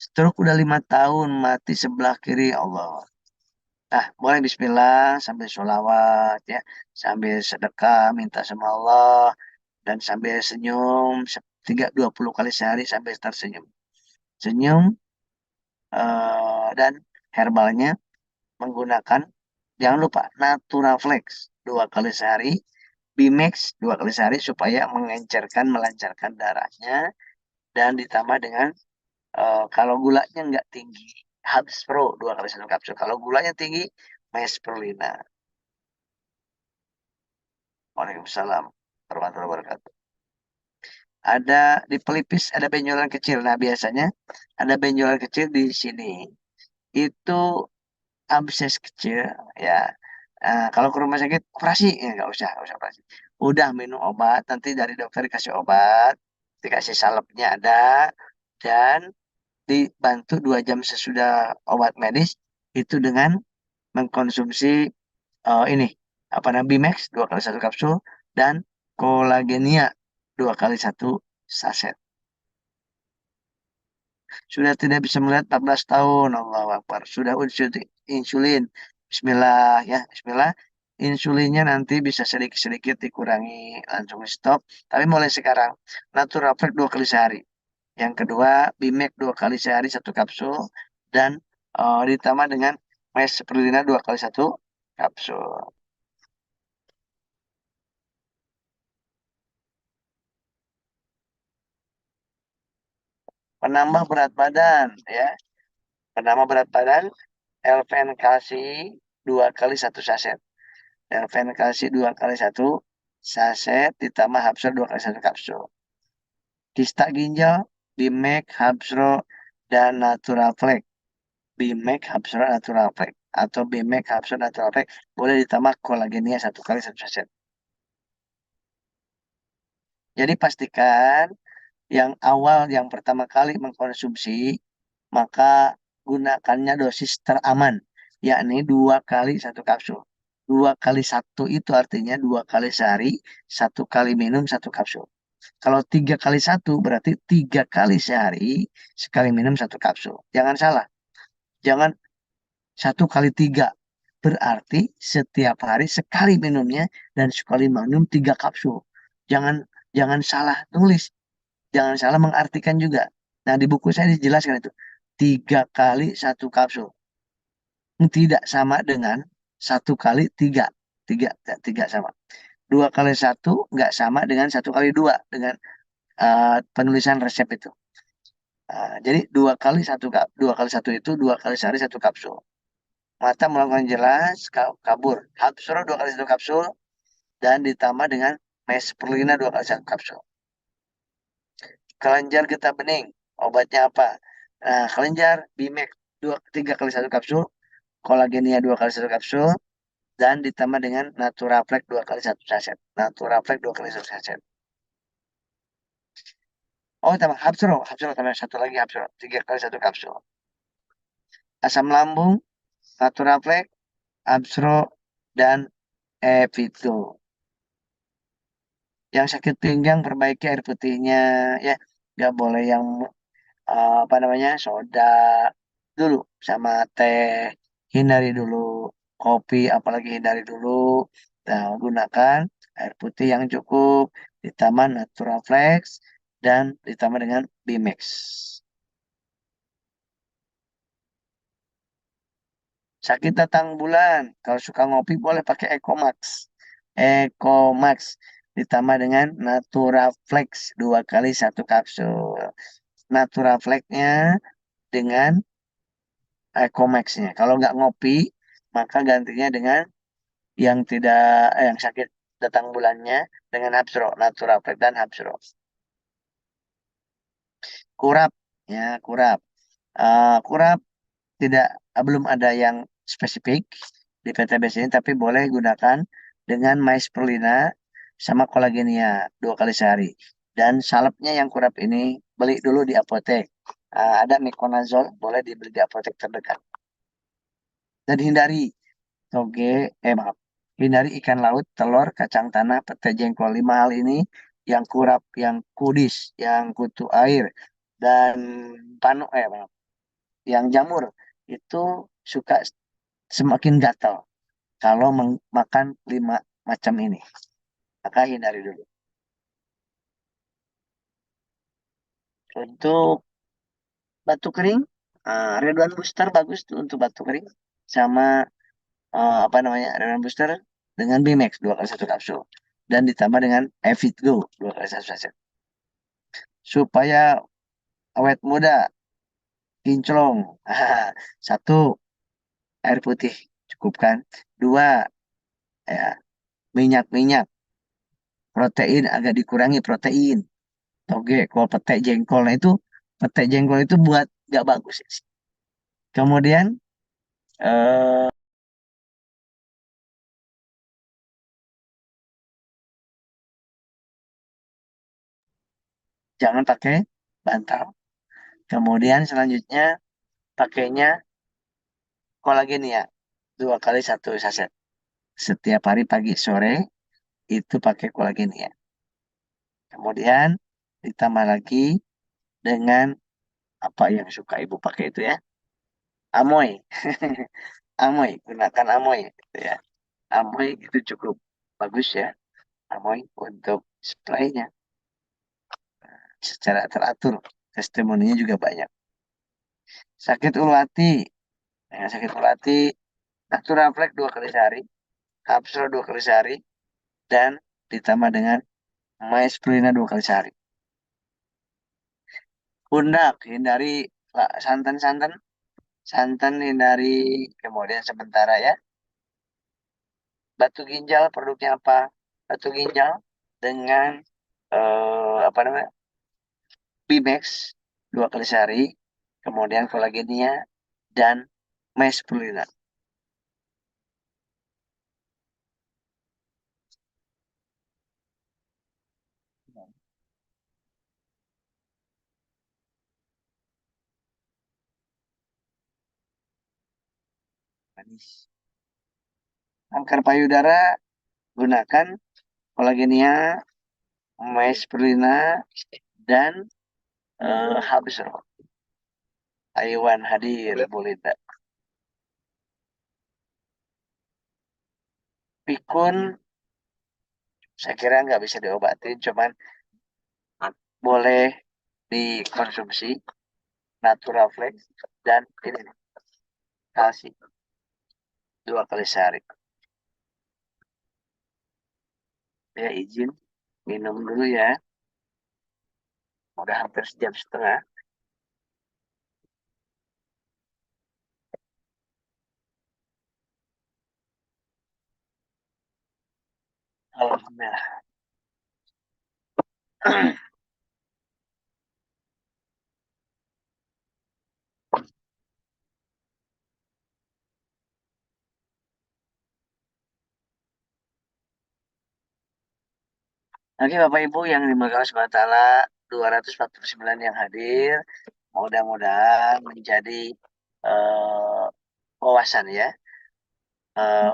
Stroke udah 5 tahun, mati sebelah kiri, Allah. Nah, boleh bismillah sambil sholawat ya, sambil sedekah, minta sama Allah, dan sambil senyum 20 kali sehari sampai tersenyum. Senyum dan herbalnya menggunakan, jangan lupa Naturaflex 2 kali sehari, Bimex 2 kali sehari supaya mengencerkan, melancarkan darahnya, dan ditambah dengan kalau gulanya nggak tinggi, Habs Pro 2 kali 1 kapsul. Kalau gulanya tinggi, Mesperlina. Waalaikumsalam warahmatullahi wabarakatuh. Ada di pelipis ada benjolan kecil. Nah, biasanya ada benjolan kecil di sini. Itu abses kecil ya. Kalau ke rumah sakit operasi ya nggak usah operasi. Udah minum obat, nanti dari dokter dikasih obat, dikasih salepnya ada, dan dibantu 2 jam sesudah obat medis itu dengan mengkonsumsi ini apa namanya Bimax 2 kali 1 kapsul dan kolagenia 2 kali 1 saset. Sudah tidak bisa melihat 14 tahun, Allahu Akbar. Sudah insulin. Bismillah ya, Bismillah. Insulinnya nanti bisa sedikit-sedikit dikurangi, langsung stop. Tapi mulai sekarang, Naturaflex 2 kali sehari. Yang kedua, Bimek 2 kali sehari 1 kapsul. Dan ditambah dengan Mesperlina 2 kali 1 kapsul. Penambah berat badan ya. Penambah berat badan, Elven Kalsi 2 kali 1 saset. Elven Kalsi 2 kali 1 saset ditambah Hapsro 2 kali 1 kapsul. Kista ginjal, Bimek, Hapsro, dan Naturaflex. Bimek, Hapsro, Naturaflex. Atau Bimek, Hapsro, Naturaflex. Boleh ditambah kolagenia 1 kali 1 saset. Jadi pastikan yang awal, yang pertama kali mengkonsumsi, maka gunakannya dosis teraman, yakni 2 kali 1 kapsul. 2 kali 1 itu artinya 2 kali sehari, 1 kali minum 1 kapsul. Kalau 3 kali 1 berarti 3 kali sehari, sekali minum 1 kapsul. Jangan salah, jangan 1 kali 3. Berarti setiap hari sekali minumnya dan sekali minum 3 kapsul. Jangan jangan salah tulis. Jangan salah mengartikan juga. Nah, di buku saya dijelaskan itu. 3 kali 1 kapsul. Tidak sama dengan 1 kali 3. Tiga sama. 2 kali 1 nggak sama dengan 1 kali 2. Dengan penulisan resep itu. Jadi 2 kali 1 itu 2 kali sehari 1 kapsul. Mata melakukan jelas, kabur. Hapsro 2 kali 1 kapsul. Dan ditambah dengan Mesperlina 2 kali 1 kapsul. Kelenjar getah bening, obatnya apa? Nah, kelenjar Bimek 3 kali 1 kapsul, kolagenia 2 kali 1 kapsul, dan ditambah dengan Naturaflex 2 kali 1 saset. Naturaflex 2 kali 1 saset. Oh, tambah Hapsro, tambah satu lagi Hapsro, 3 kali 1 kapsul. Asam lambung, Naturaflex, Hapsro, dan Evito. Yang sakit pinggang perbaiki air putihnya ya, nggak boleh yang apa namanya soda dulu sama teh, hindari dulu kopi, apalagi hindari dulu. Nah, gunakan air putih yang cukup, ditambah Naturaflex, dan ditambah dengan Bimex. Sakit datang bulan. Kalau suka ngopi boleh pakai Ecomax. Ecomax ditambah dengan Naturaflex 2 kali 1 kapsul. Naturaflex-nya dengan Ecomax-nya. Kalau nggak ngopi, maka gantinya dengan yang tidak yang sakit datang bulannya dengan Hapsro, Naturaflex dan Hapsro. Kurap, ya kurap. Kurap tidak belum ada yang spesifik di PTBS ini, tapi boleh gunakan dengan Maesperlina sama kolagenia 2 kali sehari. Dan salepnya yang kurap ini beli dulu di apotek. Ada Miconazole, boleh dibeli di apotek terdekat. Dan hindari toge, maaf, hindari ikan laut, telur, kacang tanah, pete jengkol. 5 hal ini yang kurap, yang kudis, yang kutu air, dan maaf, yang jamur itu suka semakin gatal kalau makan 5 macam ini. Maka hindari dulu. Untuk batu kering, Redwan Booster bagus tuh untuk batu kering. Sama apa namanya, Redwan Booster dengan Bimex 2 kali 1 kapsul. Dan ditambah dengan Evit Go 2 kali 1 saset. Supaya awet muda, kinclong. Satu, air putih cukupkan. Dua, ya, minyak-minyak. Protein agak dikurangi protein. Toge, kalau petek jengkol, nah itu petek jengkol itu buat gak bagus. Kemudian eh, jangan pakai bantal. Kemudian selanjutnya pakainya kolagen ya, 2 kali 1 saset. Setiap hari pagi sore itu pakai kolagen ya. Kemudian ditambah lagi dengan apa yang suka ibu pakai itu ya, amoy. Amoy, gunakan amoy gitu ya. Amoy itu cukup bagus ya, amoy untuk spraynya secara teratur. Testimoninya juga banyak. Sakit ulu hati, sakit ulu hati, Naturaflex 2 kali sehari, Hapsro 2 kali sehari, dan ditambah dengan Maesplina 2 kali sehari. Pundak, hindari santan-santan, santan hindari kemudian sementara ya. Batu ginjal produknya apa? Batu ginjal dengan apa namanya, Bimex 2 kali sehari, kemudian kolagenia dan Maesplina. Manis. Kanker payudara, gunakan kolagenia, Maesperlina, dan Habsro. Aiwan hadir, Bulita. Pikun, saya kira nggak bisa diobatin, cuman boleh dikonsumsi Naturaflex dan ini kalsi 2 kali sehari. Ya izin minum dulu ya. Udah hampir sejam setengah. Alhamdulillah. Oke Bapak Ibu yang dimuliakan Allah Subhanahu wa taala, 249 yang hadir, mudah-mudahan menjadi eh, wawasan ya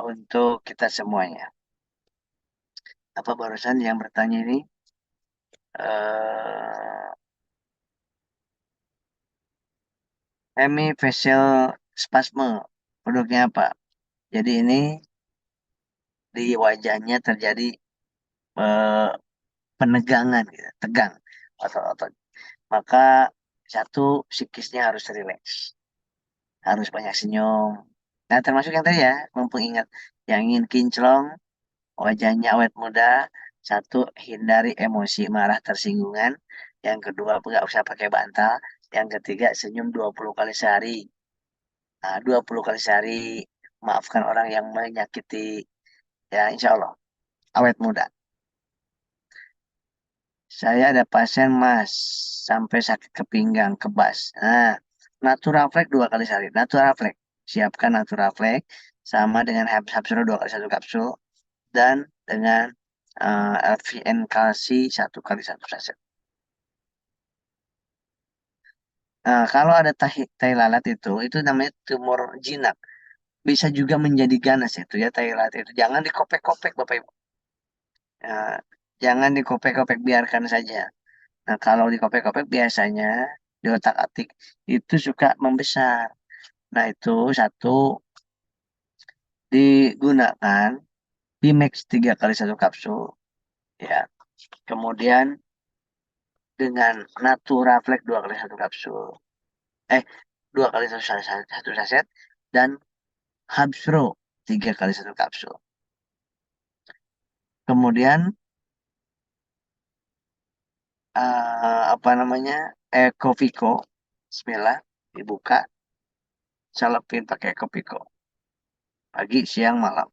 untuk kita semuanya. Apa barusan yang bertanya ini? eh Hemifacial spasme, produknya apa? Jadi ini di wajahnya terjadi eh, penegangan, gitu, tegang otot-otot. Maka satu, psikisnya harus rileks, harus banyak senyum, Nah, termasuk yang tadi ya, mumpung ingat, yang ingin kinclong, wajahnya awet muda, satu, hindari emosi marah tersinggungan, yang kedua, nggak usah pakai bantal, yang ketiga, senyum 20 kali sehari. Nah, 20 kali sehari, maafkan orang yang menyakiti, ya insya Allah, awet muda. Saya ada pasien mas, sampai sakit kepinggang, kebas. Nah, Naturaflex 2 kali sehari. Naturaflex, siapkan Naturaflex sama dengan Hapsro 2 kali 1 kapsul dan dengan LVN kalsi 1 kali 1 saset. Nah, kalau ada tai lalat itu namanya tumor jinak. Bisa juga menjadi ganas itu ya tai lalat itu. Jangan dikopek-kopek Bapak Ibu. Nah, jangan dikopek-kopek, biarkan saja. Nah, kalau dikopek-kopek biasanya di otak-atik itu suka membesar. Nah, itu satu, digunakan Bimax 3 kali 1 kapsul. Ya. Kemudian dengan Naturaflex 2 kali 1 kapsul. Eh, 2 kali 1 saset dan Habsro 3 kali 1 kapsul. Kemudian apa namanya? Ecoviko. Bismillah, dibuka, celupin pakai Ecoviko. Pagi, siang, malam.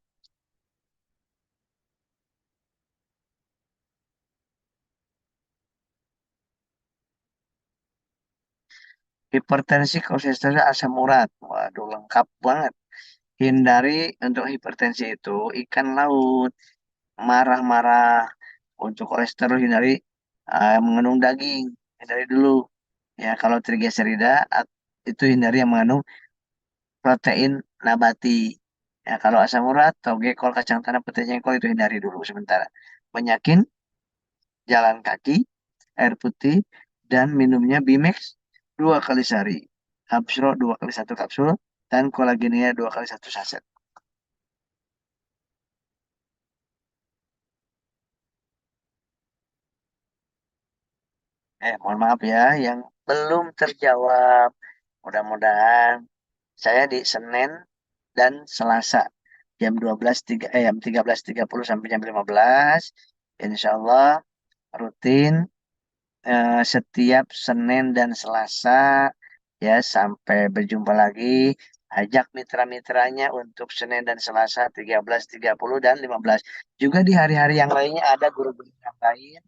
Hipertensi, kolesterol, asam urat. Waduh, lengkap banget. Hindari untuk hipertensi itu ikan laut, marah-marah. Untuk kolesterol hindari mengandung daging. Hindari dulu. Ya, kalau trigliserida itu hindari yang mengandung protein nabati. Ya, kalau asam urat, toge, kol, kacang tanah, pete jengkol itu hindari dulu sementara. Banyakin jalan kaki, air putih, dan minumnya Bimax 2 kali sehari. Hapsro 2 kali 1 kapsul, dan kolagenia 2 kali 1 saset. Mohon maaf ya, yang belum terjawab. Mudah-mudahan saya di Senin dan Selasa jam 13.30 sampai jam 15. Insya Allah rutin setiap Senin dan Selasa ya sampai berjumpa lagi. Ajak mitra-mitranya untuk Senin dan Selasa 13.30 dan 15. Juga di hari-hari yang lainnya ada guru-guru yang lain,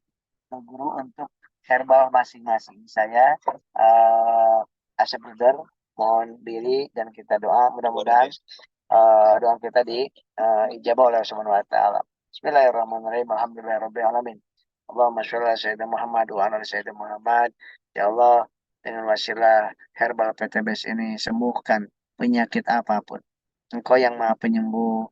guru untuk herbal masing-masing. Saya Asep Bruder, mohon diri dan kita doa mudah-mudahan doa kita di ijabah oleh Allah Subhanahu wa taala. Bismillahirrahmanirrahim. Alhamdulillahirabbil alamin. Allahumma sholli ala sayyidina Muhammad wa ala ali sayyidina Muhammad. Ya Allah, dengan wasilah herbal PTBS ini sembuhkan penyakit apapun. Engkau yang Maha Penyembuh,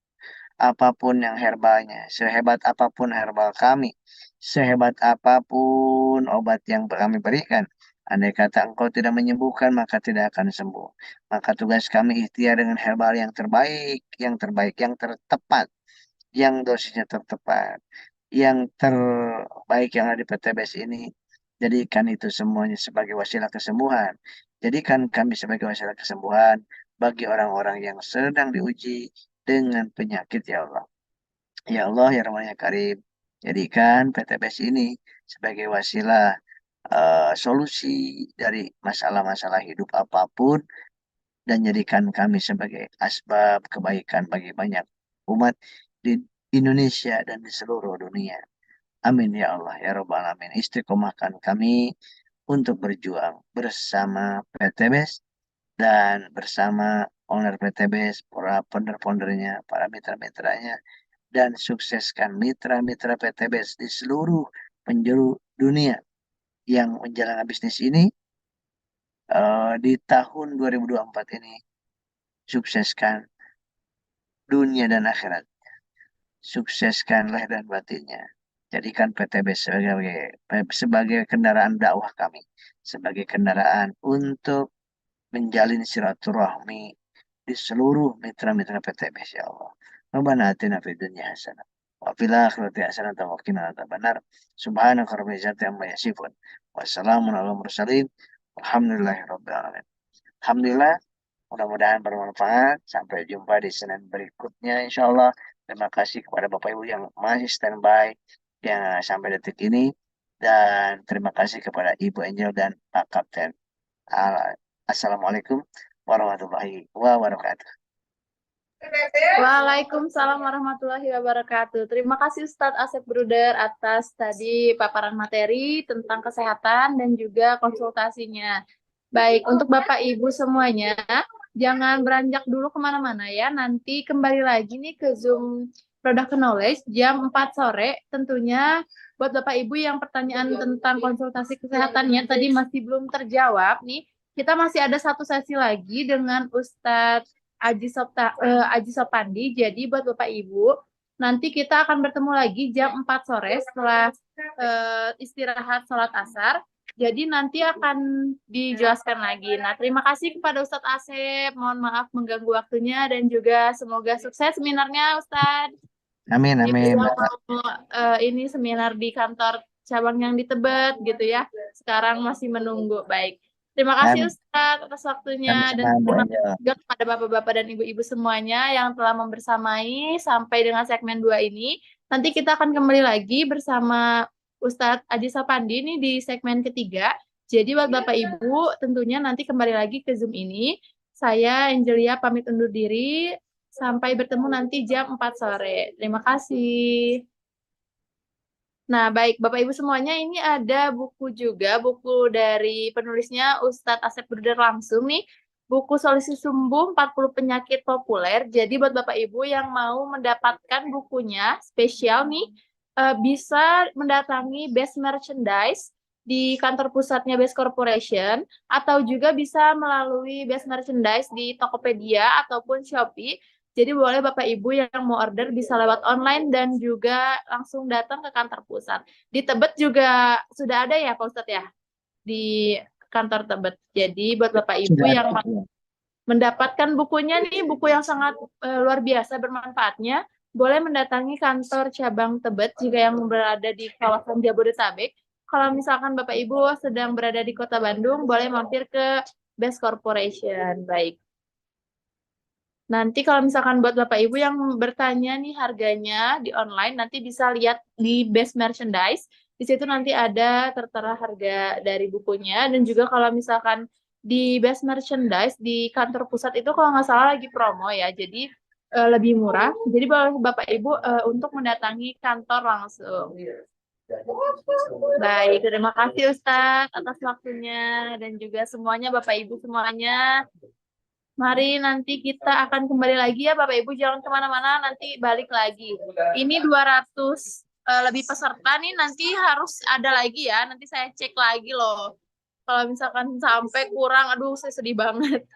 apapun yang herbalnya, sehebat apapun herbal kami, sehebat apapun obat yang kami berikan. Andai kata engkau tidak menyembuhkan, maka tidak akan sembuh. Maka tugas kami ikhtiar dengan herbal yang terbaik, yang terbaik, yang tertepat, yang dosisnya tertepat, yang terbaik yang ada di PTBS ini. Jadikan itu semuanya sebagai wasilah kesembuhan. Jadikan kami sebagai wasilah kesembuhan bagi orang-orang yang sedang diuji dengan penyakit, ya Allah. Ya Allah, ya Rahman, ya Karim. Jadikan PTBS ini sebagai wasilah solusi dari masalah-masalah hidup apapun, dan jadikan kami sebagai asbab kebaikan bagi banyak umat di Indonesia dan di seluruh dunia. Amin ya Allah ya Rabbal Alamin. Istiqomahkan kami untuk berjuang bersama PTBS dan bersama owner PTBS, para founder-foundernya, para mitra-mitranya, dan sukseskan mitra-mitra PTBS di seluruh penjuru dunia yang menjalankan bisnis ini di tahun 2024 ini. Sukseskan dunia dan akhirat. Sukseskan lahir dan batinnya. Jadikan PTBS sebagai kendaraan dakwah kami. Sebagai kendaraan untuk menjalin silaturahmi di seluruh mitra-mitra PTBS, ya Allah. Rabbana atina fid dunya hasanah wa fil akhirati hasanah wa qina adzabannar. Subhanaka rabbil izzati amma yasifun. Wassalamun ala mursalin. Alhamdulillahirabbil alamin. Alhamdulillah, Mudah-mudahan bermanfaat. Sampai jumpa di Senin berikutnya, insya Allah. Terima kasih kepada Bapak Ibu yang masih standby yang sampai detik ini. Dan terima kasih kepada Ibu Angel dan Pak Kapten. Assalamualaikum warahmatullahi wabarakatuh.
Waalaikumsalam warahmatullahi wabarakatuh. Terima kasih Ustadz Asep Bruder atas tadi paparan materi tentang kesehatan dan juga konsultasinya. Baik, untuk Bapak Ibu semuanya, jangan beranjak dulu kemana-mana ya. Nanti kembali lagi nih ke Zoom Product Knowledge jam 4 sore. Tentunya buat Bapak Ibu yang pertanyaan tentang konsultasi kesehatannya tadi masih belum terjawab nih, kita masih ada satu sesi lagi dengan Ustadz Aji Sopandi. Jadi buat Bapak Ibu, nanti kita akan bertemu lagi jam 4 sore setelah istirahat sholat asar. Jadi nanti akan dijelaskan lagi. Nah, terima kasih kepada Ustadz Asep. Mohon maaf mengganggu waktunya dan juga semoga sukses seminarnya, Ustadz.
Amin, amin.
Ini seminar di kantor cabang yang di Tebet gitu ya. Sekarang masih menunggu. Baik. Terima kasih Ustadz atas waktunya dan terima kasih juga kepada Bapak-Bapak dan Ibu-Ibu semuanya yang telah membersamai sampai dengan segmen 2 ini. Nanti kita akan kembali lagi bersama Ustadz Aji Sapandi nih di segmen ketiga. Jadi buat Bapak Ibu tentunya nanti kembali lagi ke Zoom ini. Saya Angelia pamit undur diri. Sampai bertemu nanti jam 4 sore. Terima kasih. Nah, baik Bapak Ibu semuanya, ini ada buku juga, buku dari penulisnya Ustadz Asep Bruder langsung nih, buku Solusi Sembuh 40 Penyakit Populer. Jadi buat Bapak Ibu yang mau mendapatkan bukunya spesial nih, bisa mendatangi Best Merchandise di kantor pusatnya Best Corporation, atau juga bisa melalui Best Merchandise di Tokopedia ataupun Shopee. Jadi boleh Bapak Ibu yang mau order bisa lewat online dan juga langsung datang ke kantor pusat. Di Tebet juga sudah ada ya Pak Ustadz ya? Di kantor Tebet. Jadi buat Bapak Ibu yang mendapatkan bukunya nih, buku yang sangat luar biasa bermanfaatnya, boleh mendatangi kantor cabang Tebet jika yang berada di kawasan Jabodetabek. Kalau misalkan Bapak Ibu sedang berada di Kota Bandung, boleh mampir ke Best Corporation. Baik. Nanti kalau misalkan buat Bapak Ibu yang bertanya nih harganya di online, nanti bisa lihat di Best Merchandise. Di situ nanti ada tertera harga dari bukunya. Dan juga kalau misalkan di Best Merchandise di kantor pusat itu kalau nggak salah lagi promo ya. Jadi lebih murah. Jadi boleh Bapak Ibu untuk mendatangi kantor langsung. Baik, terima kasih Ustadz atas waktunya. Dan juga semuanya Bapak Ibu semuanya. Mari nanti kita akan kembali lagi ya Bapak Ibu, jangan kemana-mana, nanti balik lagi. Ini 200 lebih peserta nih, nanti harus ada lagi ya, nanti saya cek lagi loh. Kalau misalkan sampai kurang, aduh saya sedih banget.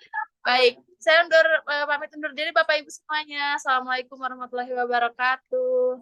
Baik, saya pamit undur diri Bapak Ibu semuanya. Assalamualaikum warahmatullahi wabarakatuh.